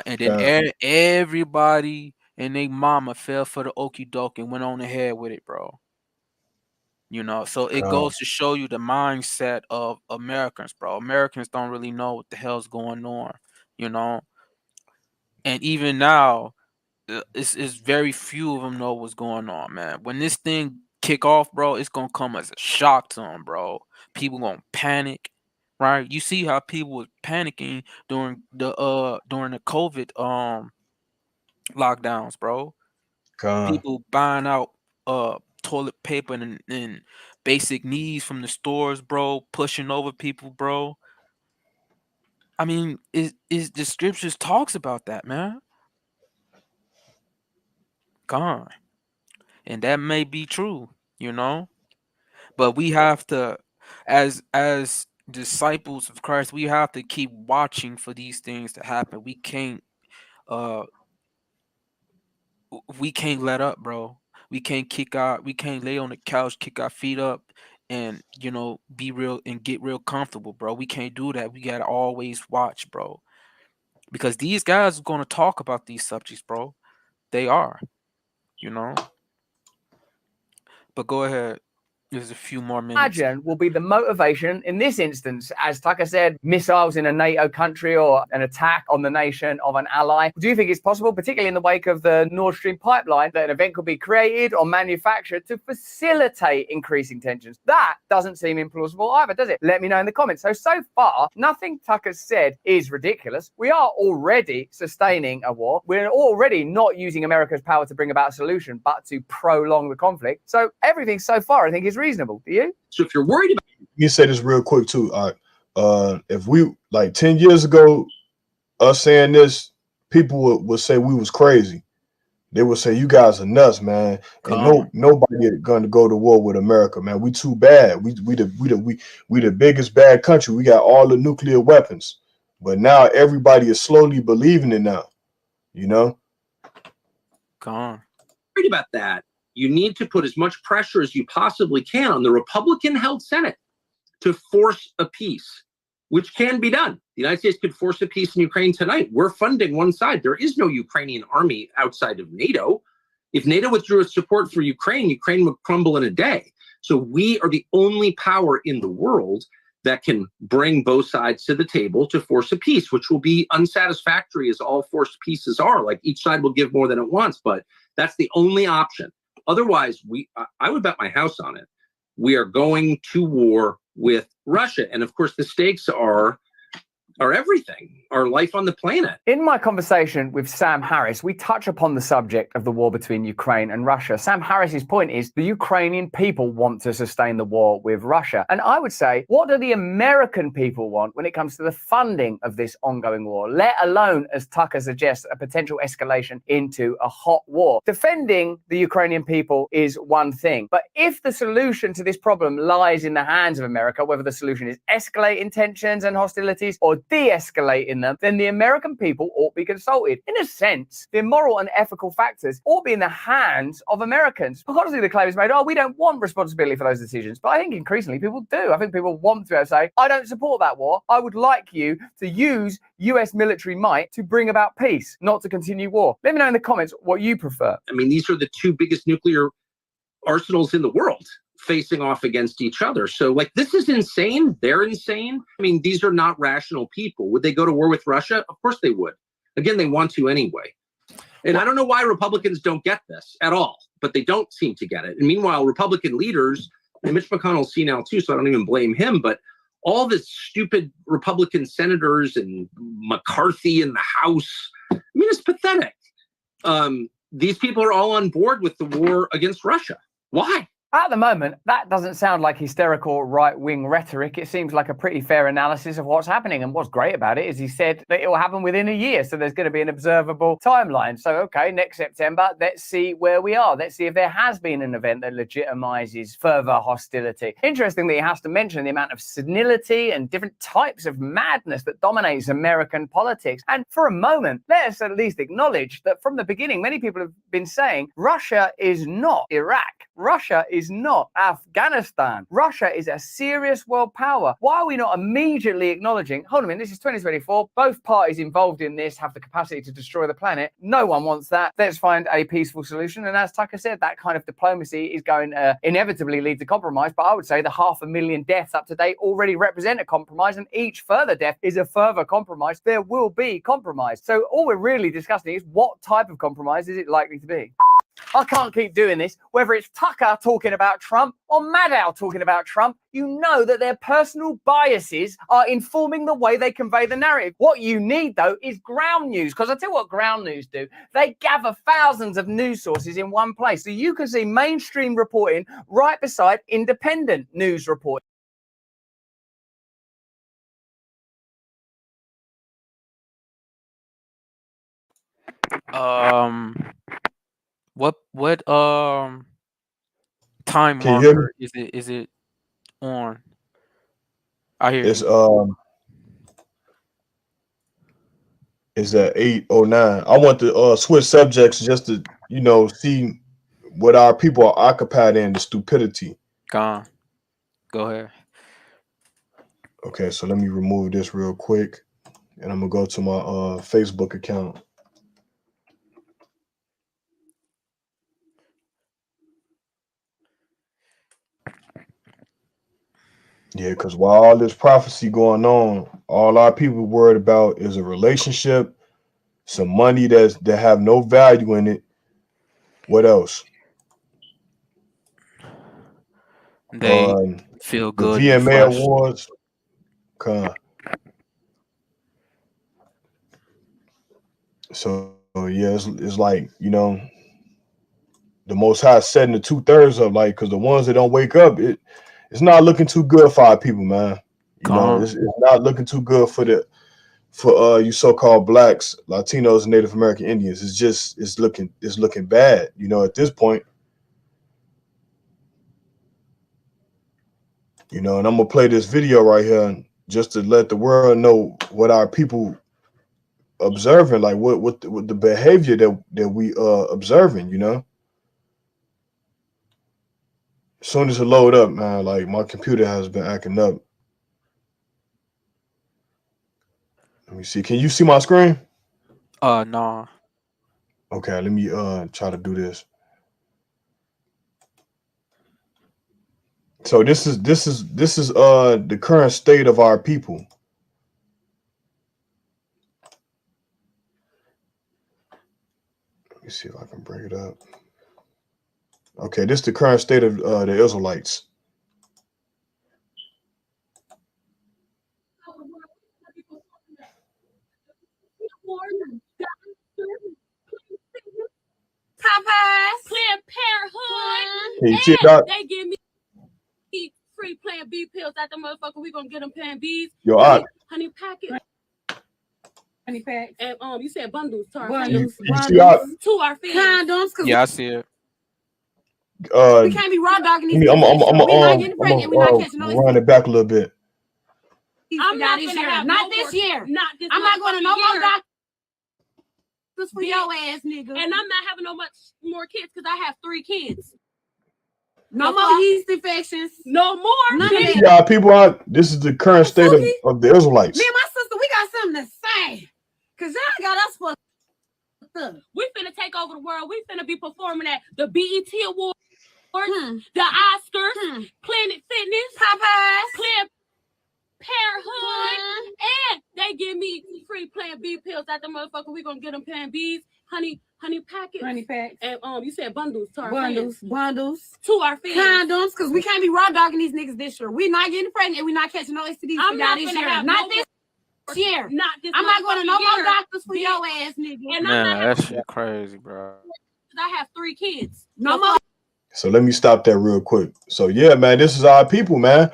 And then everybody and their mama fell for the okie doke and went on ahead with it, bro. So it goes to show you the mindset of Americans, bro. Americans don't really know what the hell's going on, and even now it's very few of them know what's going on, man. When this thing kick off, bro, it's gonna come as a shock to them, bro. People gonna panic, right? You see how people was panicking during the COVID lockdowns, bro. People buying out toilet paper and basic needs from the stores, bro, pushing over people, bro. I mean, is the scriptures talks about that, man. Gone. And that may be true, but we have to, as disciples of Christ, we have to keep watching for these things to happen. We can't let up, bro. We can't lay on the couch, kick our feet up, and be real and get real comfortable, bro. We can't do that. We gotta always watch, bro, because these guys are gonna talk about these subjects, bro. They are, But go ahead. There's a few more minutes. Imagine will be the motivation in this instance, as Tucker said, missiles in a NATO country or an attack on the nation of an ally. Do you think it's possible, particularly in the wake of the Nord Stream pipeline, that an event could be created or manufactured to facilitate increasing tensions? That doesn't seem implausible either, does it? Let me know in the comments. So far, nothing Tucker's said is ridiculous. We are already sustaining a war. We're already not using America's power to bring about a solution, but to prolong the conflict. So everything so far, I think, is reasonable. Do you? So if you're worried about, you say this real quick too. If we like 10 years ago, us saying this, people would say we was crazy. They would say you guys are nuts, man. And nobody going to go to war with America, man. We too bad. We the biggest bad country. We got all the nuclear weapons, but now everybody is slowly believing it now. Worried about that. You need to put as much pressure as you possibly can on the Republican-held Senate to force a peace, which can be done. The United States could force a peace in Ukraine tonight. We're funding one side. There is no Ukrainian army outside of NATO. If NATO withdrew its support for Ukraine, Ukraine would crumble in a day. So we are the only power in the world that can bring both sides to the table to force a peace, which will be unsatisfactory as all forced peaces are. Like each side will give more than it wants, but that's the only option. Otherwise, I would bet my house on it. We are going to war with Russia. And of course, the stakes are our everything, our life on the planet. In my conversation with Sam Harris, we touch upon the subject of the war between Ukraine and Russia. Sam Harris's point is the Ukrainian people want to sustain the war with Russia. And I would say, what do the American people want when it comes to the funding of this ongoing war, let alone, as Tucker suggests, a potential escalation into a hot war? Defending the Ukrainian people is one thing. But if the solution to this problem lies in the hands of America, whether the solution is escalating tensions and hostilities or de-escalating them, then the American people ought to be consulted. In a sense, the moral and ethical factors ought to be in the hands of Americans. Obviously, the claim is made, oh, we don't want responsibility for those decisions. But I think increasingly people do. I think people want to say, I don't support that war. I would like you to use US military might to bring about peace, not to continue war. Let me know in the comments what you prefer. I mean, these are the two biggest nuclear arsenals in the world facing off against each other. So, like, this is insane. They're insane. I mean, these are not rational people. Would they go to war with Russia? Of course they would. Again, they want to anyway. And I don't know why Republicans don't get this at all, but they don't seem to get it. And meanwhile, Republican leaders, and Mitch McConnell's senile too, so I don't even blame him, but all the stupid Republican senators and McCarthy in the House, I mean, it's pathetic. These people are all on board with the war against Russia. Why? At the moment, that doesn't sound like hysterical right-wing rhetoric. It seems like a pretty fair analysis of what's happening. And what's great about it is he said that it will happen within a year. So there's going to be an observable timeline. So, okay, next September, let's see where we are. Let's see if there has been an event that legitimizes further hostility. Interestingly, he has to mention the amount of senility and different types of madness that dominates American politics. And for a moment, let us at least acknowledge that from the beginning, many people have been saying Russia is not Iraq. Russia is not Afghanistan. Russia is a serious world power. Why are we not immediately acknowledging, hold on a minute, this is 2024, both parties involved in this have the capacity to destroy the planet. No one wants that. Let's find a peaceful solution. And as Tucker said, that kind of diplomacy is going to inevitably lead to compromise. But I would say the 500,000 deaths up to date already represent a compromise, and each further death is a further compromise. There will be compromise. So all we're really discussing is what type of compromise is it likely to be? I can't keep doing this. Whether it's Tucker talking about Trump or Maddow talking about Trump, you know that their personal biases are informing the way they convey the narrative. What you need, though, is ground news. Because I tell you what ground news do. They gather thousands of news sources in one place. So you can see mainstream reporting right beside independent news reporting. What time Can you hear me? marker is it on? I hear It's you. It's at 8:09. I want to switch subjects just to see what our people are occupied in, the stupidity. Go ahead. Okay, so let me remove this real quick, and I'm gonna go to my Facebook account. Yeah, because while all this prophecy going on, all our people worried about is a relationship, some money that have no value in it. What else? They feel The good in the VMA flesh. Awards. So yeah, it's like, the Most High setting the 2/3 up, like, because the ones that don't wake up, it's not looking too good for our people, man. It's not looking too good for you so-called blacks, Latinos, and Native American Indians. It's looking bad, at this point. And I'm gonna play this video right here just to let the world know what our people observing, like what the behavior that we observing. As soon as it load up, man, like my computer has been acting up. Let me see. Can you see my screen? No. Okay, let me try to do this. So this is the current state of our people. Let me see if I can bring it up. Okay, this is the current state of the Israelites. Can you see it, Doc? They give me free Plan B pills at the motherfucker. We gonna get them Plan Bs. Yo, honey packet. Honey packs. And you said bundles. You see out? To our fans. Condoms. Yeah, I see it. We can't be raw dogging these I'm niggas. We're not getting pregnant. We're not catching no run it back a little bit. I'm not gonna have not this year. Not this. I'm not going to no more doctors for your ass, nigga. And I'm not having no much more kids because I have 3 kids. No more yeast infections. No more. None of that. Yeah, people out. This is the current state of the Israelites. Me and my sister, we got something to say. Cause y'all got us fucked up. We finna take over the world. We finna be performing at the BET Awards, the Oscars, Planet Fitness, Popeyes, Planned Parenthood, and they give me free Plan B pills at the motherfucker. We gonna get them Plan Bs, honey packets, honey packs, and you said bundles to our fans. Bundles to our fans. Condoms, cause we can't be raw dogging these niggas this year. We're not getting pregnant. We're not catching no STDs. I'm not this year. Not this year. Not this. I'm not going to no more doctors for your ass, nigga. And Man, that shit crazy, bro. I have 3 kids. No more. So let me stop that real quick. So yeah, man, this is our people, man.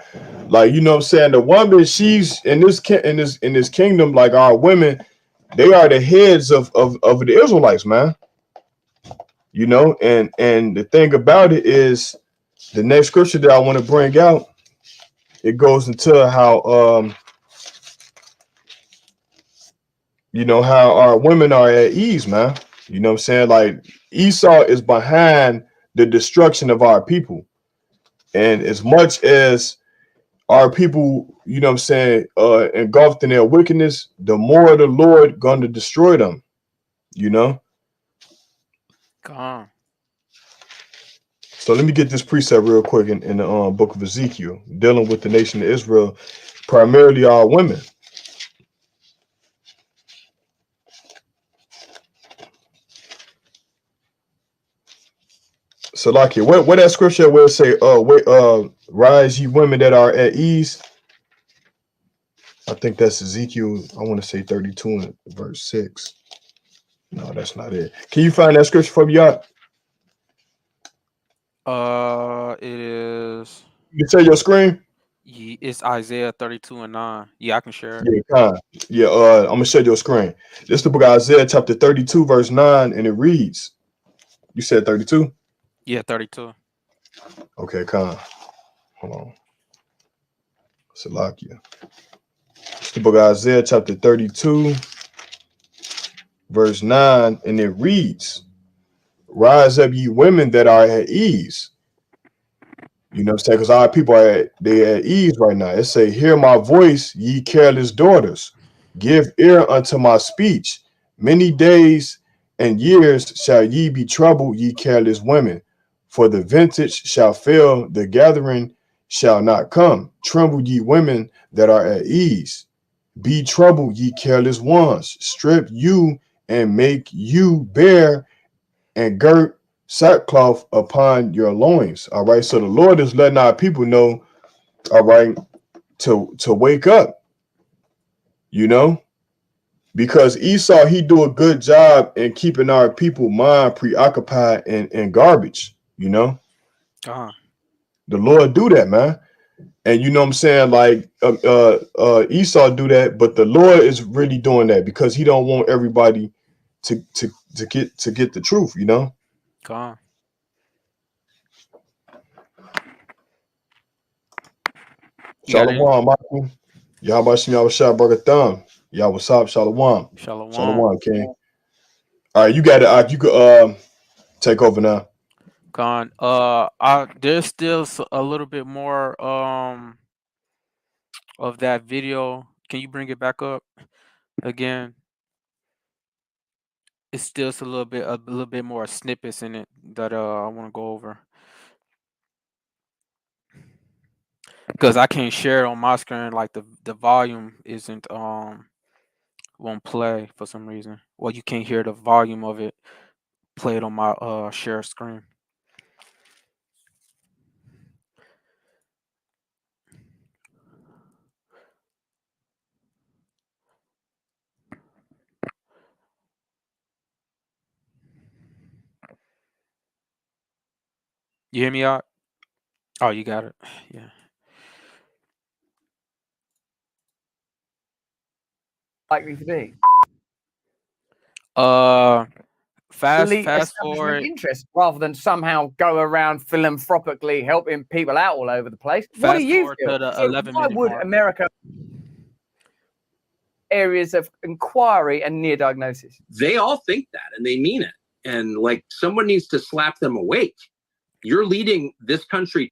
Like, you know what I'm saying? The woman, she's in this kingdom, like our women, they are the heads of the Israelites, man. You know, and the thing about it is the next scripture that I want to bring out, it goes into how you know, how our women are at ease, man. You know what I'm saying? Like Esau is behind the destruction of our people. And as much as our people, you know what I'm saying, engulfed in their wickedness, the more the Lord going to destroy them, you know? Come on. So let me get this precept real quick in the book of Ezekiel, dealing with the nation of Israel, primarily our women. So like what that scripture will say, rise ye women that are at ease. I think that's Ezekiel, I want to say 32 and verse 6. No, that's not it. Can you find that scripture for me, y'all? It is. You can tell your screen? It's Isaiah 32:9. Yeah, I can share it. Yeah, I'm gonna show you your screen. This is the book of Isaiah, chapter 32, verse 9, and it reads. You said 32? Yeah, 32. Okay, Hold on. Salakia. It's the book of Isaiah, chapter 32, verse 9, and it reads, rise up, ye women that are at ease. You know what I'm saying? Because our people are at ease right now. It say, hear my voice, ye careless daughters. Give ear unto my speech. Many days and years shall ye be troubled, ye careless women. For the vintage shall fail, the gathering shall not come. Tremble, ye women that are at ease. Be troubled, ye careless ones. Strip you and make you bare and girt sackcloth upon your loins. All right. So the Lord is letting our people know, all right, to wake up, you know, because Esau, he do a good job in keeping our people mind preoccupied and garbage, you know. The Lord do that, man. And you know what I'm saying? Like Esau do that, but the Lord is really doing that because he don't want everybody to get the truth, you know. Shalom, Michael. Y'all about to y'all shot burger thumb. Y'all what's up? Shalom. Shalom, King. All right, you got it. You could take over now. There's still a little bit more of that video. Can you bring it back up again? It's still a little bit more snippets in it that I want to go over. Because I can't share it on my screen, like the volume isn't won't play for some reason. Well, you can't hear the volume of it played on my share screen. You hear me out? Oh, you got it. Yeah. Likely to be? Fast Establishment forward. interest rather than somehow go around philanthropically helping people out all over the place. What do Fast you forward feel? to the So 11-minute would mark. America areas of inquiry and near diagnosis? They all think that, and they mean it. And like someone needs to slap them awake. You're leading this country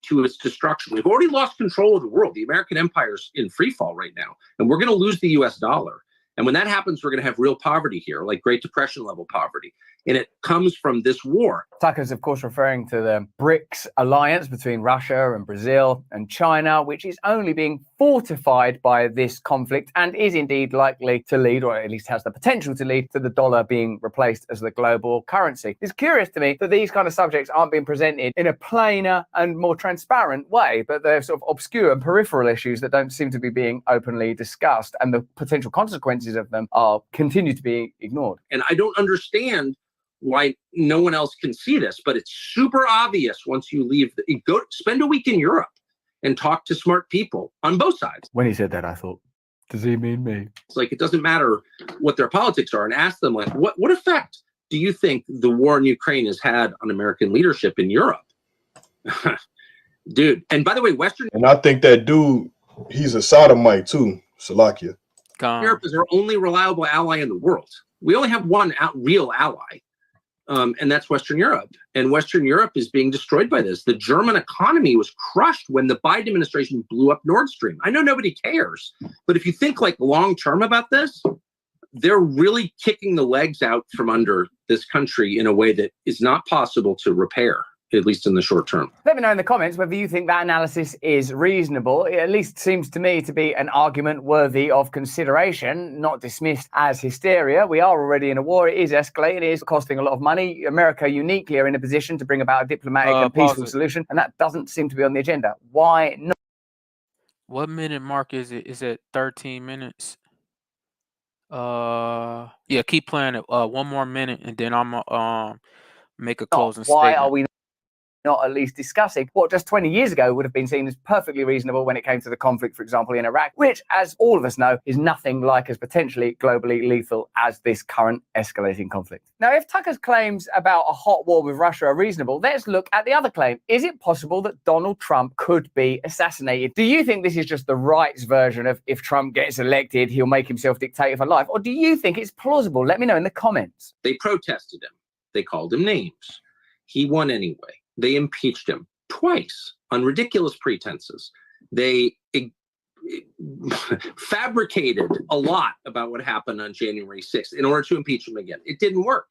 to its destruction. We've already lost control of the world. The American empire's in free fall right now, and we're going to lose the US dollar. And when that happens, we're going to have real poverty here, like Great Depression level poverty. And it comes from this war. Tucker's, of course, referring to the BRICS alliance between Russia and Brazil and China, which is only being fortified by this conflict and is indeed likely to lead, or at least has the potential to lead, to the dollar being replaced as the global currency. It's curious to me that these kind of subjects aren't being presented in a plainer and more transparent way, but they're sort of obscure and peripheral issues that don't seem to be being openly discussed, and the potential consequences of them are continue to be ignored. And I don't understand why no one else can see this, but it's super obvious once you leave. Go spend a week in Europe and talk to smart people on both sides. When he said that, I thought, does he mean me? It's like, it doesn't matter what their politics are, and ask them, like, what effect do you think the war in Ukraine has had on American leadership in Europe? Dude, and by the way, Western And I think that dude, he's a sodomite too, Slovakia. Europe is our only reliable ally in the world. We only have one real ally. And that's Western Europe. And Western Europe is being destroyed by this. The German economy was crushed when the Biden administration blew up Nord Stream. I know nobody cares, but if you think like long term about this, they're really kicking the legs out from under this country in a way that is not possible to repair, at least in the short term. Let me know in the comments whether you think that analysis is reasonable. It at least seems to me to be an argument worthy of consideration, not dismissed as hysteria. We are already in a war. It is escalating. It is costing a lot of money. America uniquely are in a position to bring about a diplomatic and peaceful solution, and that doesn't seem to be on the agenda. Why not? What minute mark is it? Is it 13 minutes? Yeah, keep playing it. 1 more minute, and then I'm make a closing Why statement. are we not at least discussing what just 20 years ago would have been seen as perfectly reasonable when it came to the conflict, for example, in Iraq, which, as all of us know, is nothing like as potentially globally lethal as this current escalating conflict. Now, if Tucker's claims about a hot war with Russia are reasonable, let's look at the other claim. Is it possible that Donald Trump could be assassinated? Do you think this is just the right's version of if Trump gets elected, he'll make himself dictator for life? Or do you think it's plausible? Let me know in the comments. They protested him. They called him names. He won anyway. They impeached him twice on ridiculous pretenses. They fabricated a lot about what happened on January 6th in order to impeach him again. It didn't work.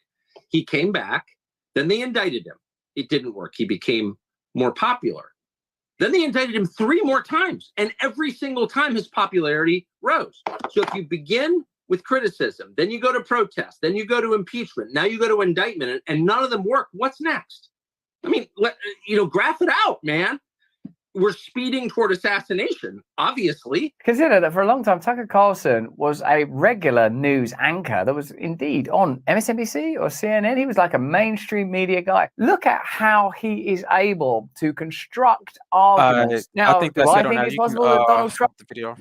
He came back. Then they indicted him. It didn't work. He became more popular. Then they indicted him 3 more times. And every single time his popularity rose. So if you begin with criticism, then you go to protest, then you go to impeachment, now you go to indictment, and none of them work, what's next? I mean, graph it out, man. We're speeding toward assassination, obviously. Consider that for a long time, Tucker Carlson was a regular news anchor that was indeed on MSNBC or CNN. He was like a mainstream media guy. Look at how he is able to construct arguments. Now, I think that's do I it on think that. it's You can possible that Donald Trump... stop the video.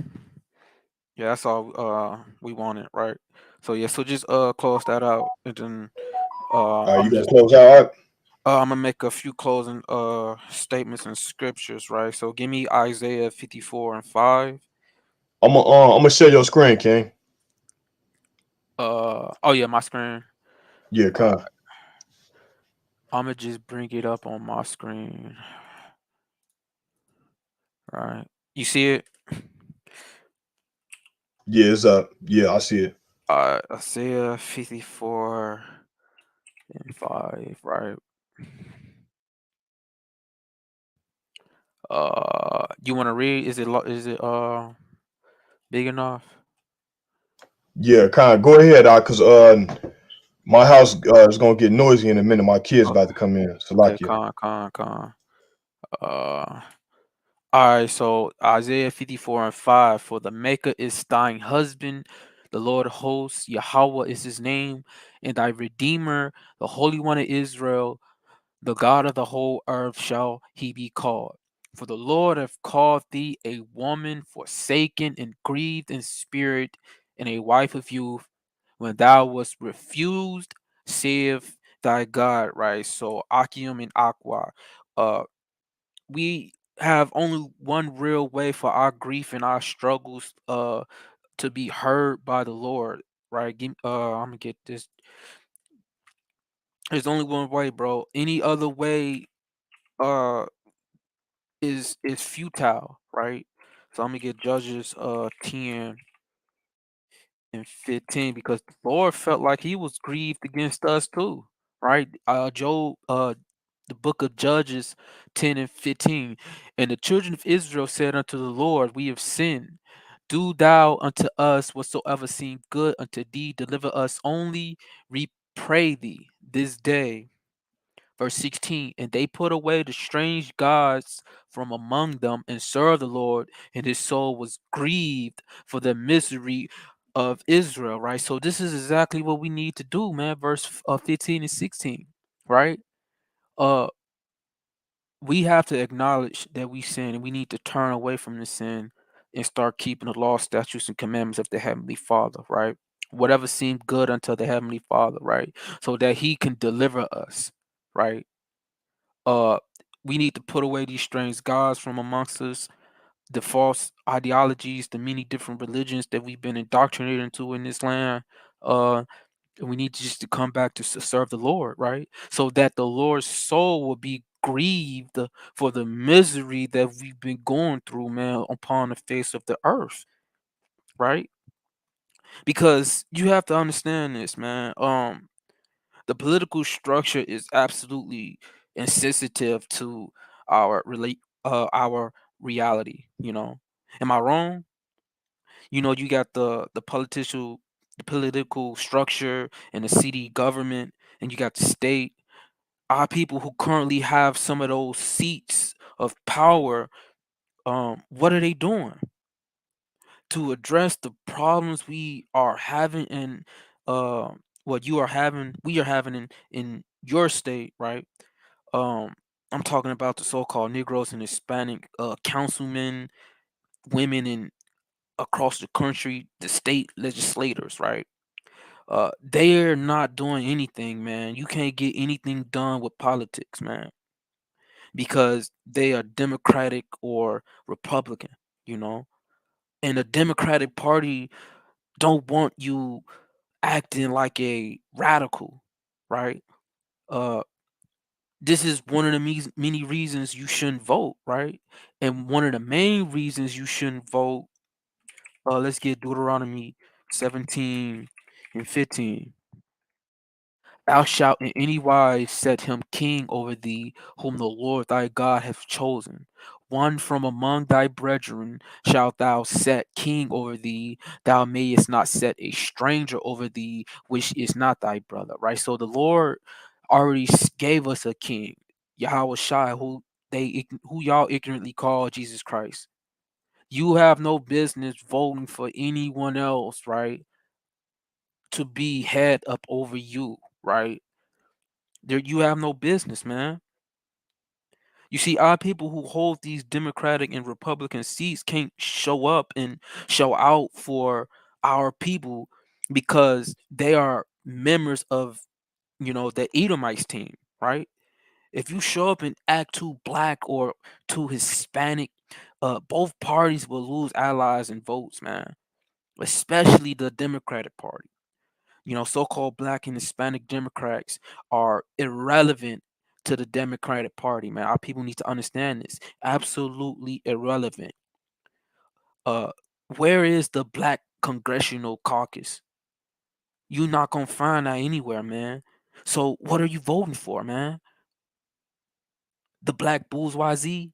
Yeah, that's all we wanted, right? So yeah, so just close that out, and then You gonna close out? I'm gonna make a few closing statements and scriptures, right? So give me Isaiah 54:5. I'm gonna share your screen, King. Oh yeah, my screen. Yeah, come. I'm gonna just bring it up on my screen. Right. You see it? Yeah, it's up. Yeah, I see it. Isaiah 54:5, right? You want to read? Is it big enough? Yeah, go ahead, cause my house is gonna get noisy in a minute. My kids about to come in. So Okay, all right, so Isaiah 54:5, for the Maker is thine husband, the Lord of hosts, Yahweh is his name, and thy Redeemer, the Holy One of Israel. The God of the whole earth shall he be called. For the Lord hath called thee a woman forsaken and grieved in spirit, and a wife of youth, when thou wast refused, saith thy God, right? So Akim and Aqua. We have only one real way for our grief and our struggles to be heard by the Lord, right? I'm gonna get this. There's only one way, bro. Any other way uh is futile, right? So I'm gonna get Judges 10 and 15, because the Lord felt like he was grieved against us too, right? Job, the book of Judges 10 and 15. And the children of Israel said unto the Lord, we have sinned. Do thou unto us whatsoever seem good unto thee, deliver us only, we pray thee, this day. Verse 16, and they put away the strange gods from among them and served the Lord, and his soul was grieved for the misery of Israel, right? So this is exactly what we need to do, man. Verse 15 and 16, right? Uh, we have to acknowledge that we sin, and we need to turn away from the sin and start keeping the law, statutes, and commandments of the Heavenly Father, right? Whatever seemed good unto the Heavenly Father, right? So that he can deliver us, right? Uh, we need to put away these strange gods from amongst us, the false ideologies, the many different religions that we've been indoctrinated into in this land. And we need to just to come back to serve the Lord, right? So that the Lord's soul will be grieved for the misery that we've been going through, man, upon the face of the earth, right? Because you have to understand this, man. The political structure is absolutely insensitive to our reality, you know. Am I wrong? You know, you got the political structure and the city government, and you got the state. Our people who currently have some of those seats of power, what are they doing to address the problems we are having in what you are having, we are having in your state, right? Um, I'm talking about the so-called Negroes and Hispanic councilmen, women in across the country, the state legislators, right? They're not doing anything, man. You can't get anything done with politics, man, because they are Democratic or Republican, you know. And the Democratic Party don't want you acting like a radical, right? Uh, this is one of the many reasons you shouldn't vote, right? And one of the main reasons you shouldn't vote, let's get Deuteronomy 17 and 15. Thou shalt in any wise set him king over thee, whom the Lord thy God hath chosen. One from among thy brethren shalt thou set king over thee. Thou mayest not set a stranger over thee, which is not thy brother. Right. So the Lord already gave us a king, Yahweh Shai, who y'all ignorantly call Jesus Christ. You have no business voting for anyone else, right, to be head up over you, right? There, you have no business, man. You see, our people who hold these Democratic and Republican seats can't show up and show out for our people because they are members of, you know, the Edomites team, right? If you show up and act too black or too Hispanic, both parties will lose allies and votes, man. Especially the Democratic Party. You know, so-called black and Hispanic Democrats are irrelevant to the Democratic Party, man. Our people need to understand this. Absolutely irrelevant. Uh, where is the black congressional caucus? You're not gonna find that anywhere, man. So what are you voting for, man? The black bourgeoisie?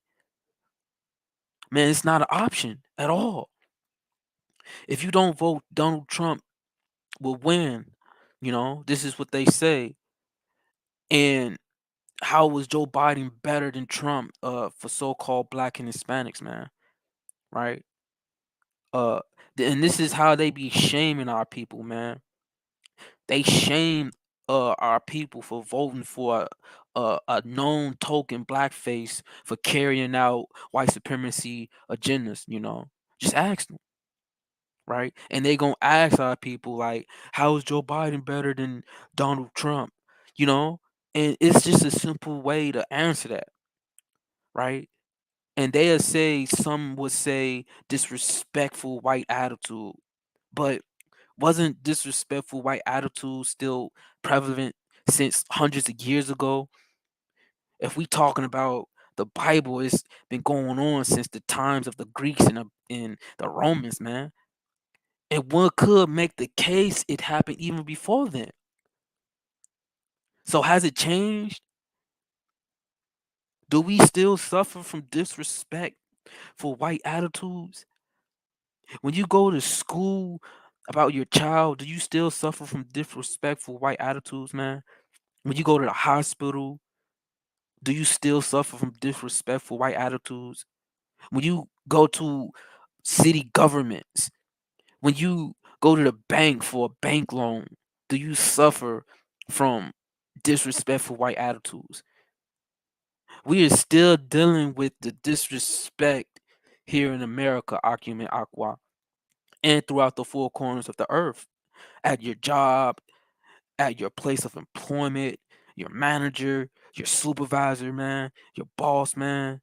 Man, it's not an option at all. If you don't vote, Donald Trump will win. You know, this is what they say. And how was Joe Biden better than Trump for so-called black and Hispanics, man? Right? Uh and this is how they be shaming our people, man. They shame our people for voting for a known token blackface for carrying out white supremacy agendas, you know. Just ask them, right? And they gonna ask our people like, how is Joe Biden better than Donald Trump? You know? And it's just a simple way to answer that, right? And they'll say, some would say disrespectful white attitude. But wasn't disrespectful white attitude still prevalent since hundreds of years ago? If we talking about the Bible, it's been going on since the times of the Greeks and the Romans, man. And one could make the case it happened even before then. So has it changed? Do we still suffer from disrespect for white attitudes? When you go to school about your child, do you still suffer from disrespectful white attitudes, man? When you go to the hospital, do you still suffer from disrespectful white attitudes? When you go to city governments, when you go to the bank for a bank loan, do you suffer from disrespectful white attitudes? We are still dealing with the disrespect here in America, Acumen Aqua, and throughout the four corners of the earth, at your job, at your place of employment, your manager, your supervisor, man, your boss, man,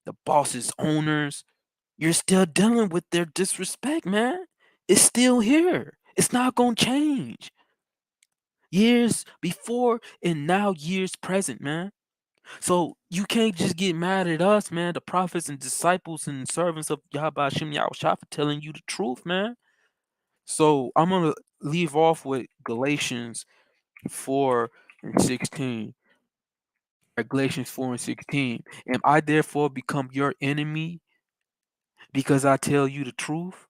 the boss's owners. You're still dealing with their disrespect, man. It's still here. It's not going to change. Years before and now years present, man. So you can't just get mad at us, man, the prophets and disciples and servants of Yahweh Hashem Yahushua for telling you the truth, man. So I'm going to leave off with Galatians 4 and 16. Galatians 4 and 16. Am I therefore become your enemy because I tell you the truth?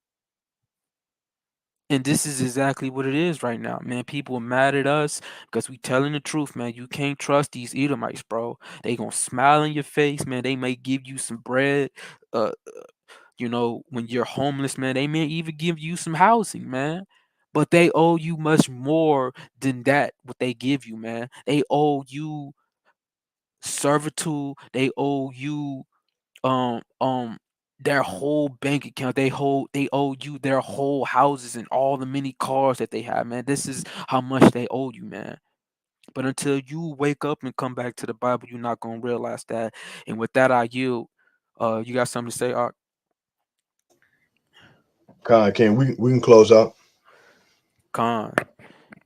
And this is exactly what it is right now, man. People are mad at us because we telling the truth, man. You can't trust these Edomites, bro. They gonna smile in your face, man. They may give you some bread, uh, you know, when you're homeless, man. They may even give you some housing, man. But they owe you much more than that. What they give you, man. They owe you servitude. They owe you um um their whole bank account. They owe you their whole houses and all the many cars that they have, man. This is how much they owe you, man. But until you wake up and come back to the Bible, you're not gonna realize that. And with that, I yield. You got something to say, Art? Con, can we can close out. Con.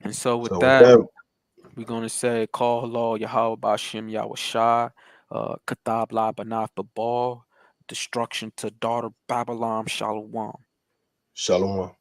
And so with So with that, that, we're gonna say, call hello Yahweh Bashim Yahweh Katab La Banaf Babal, destruction to daughter Babylon Shalom. Shalom.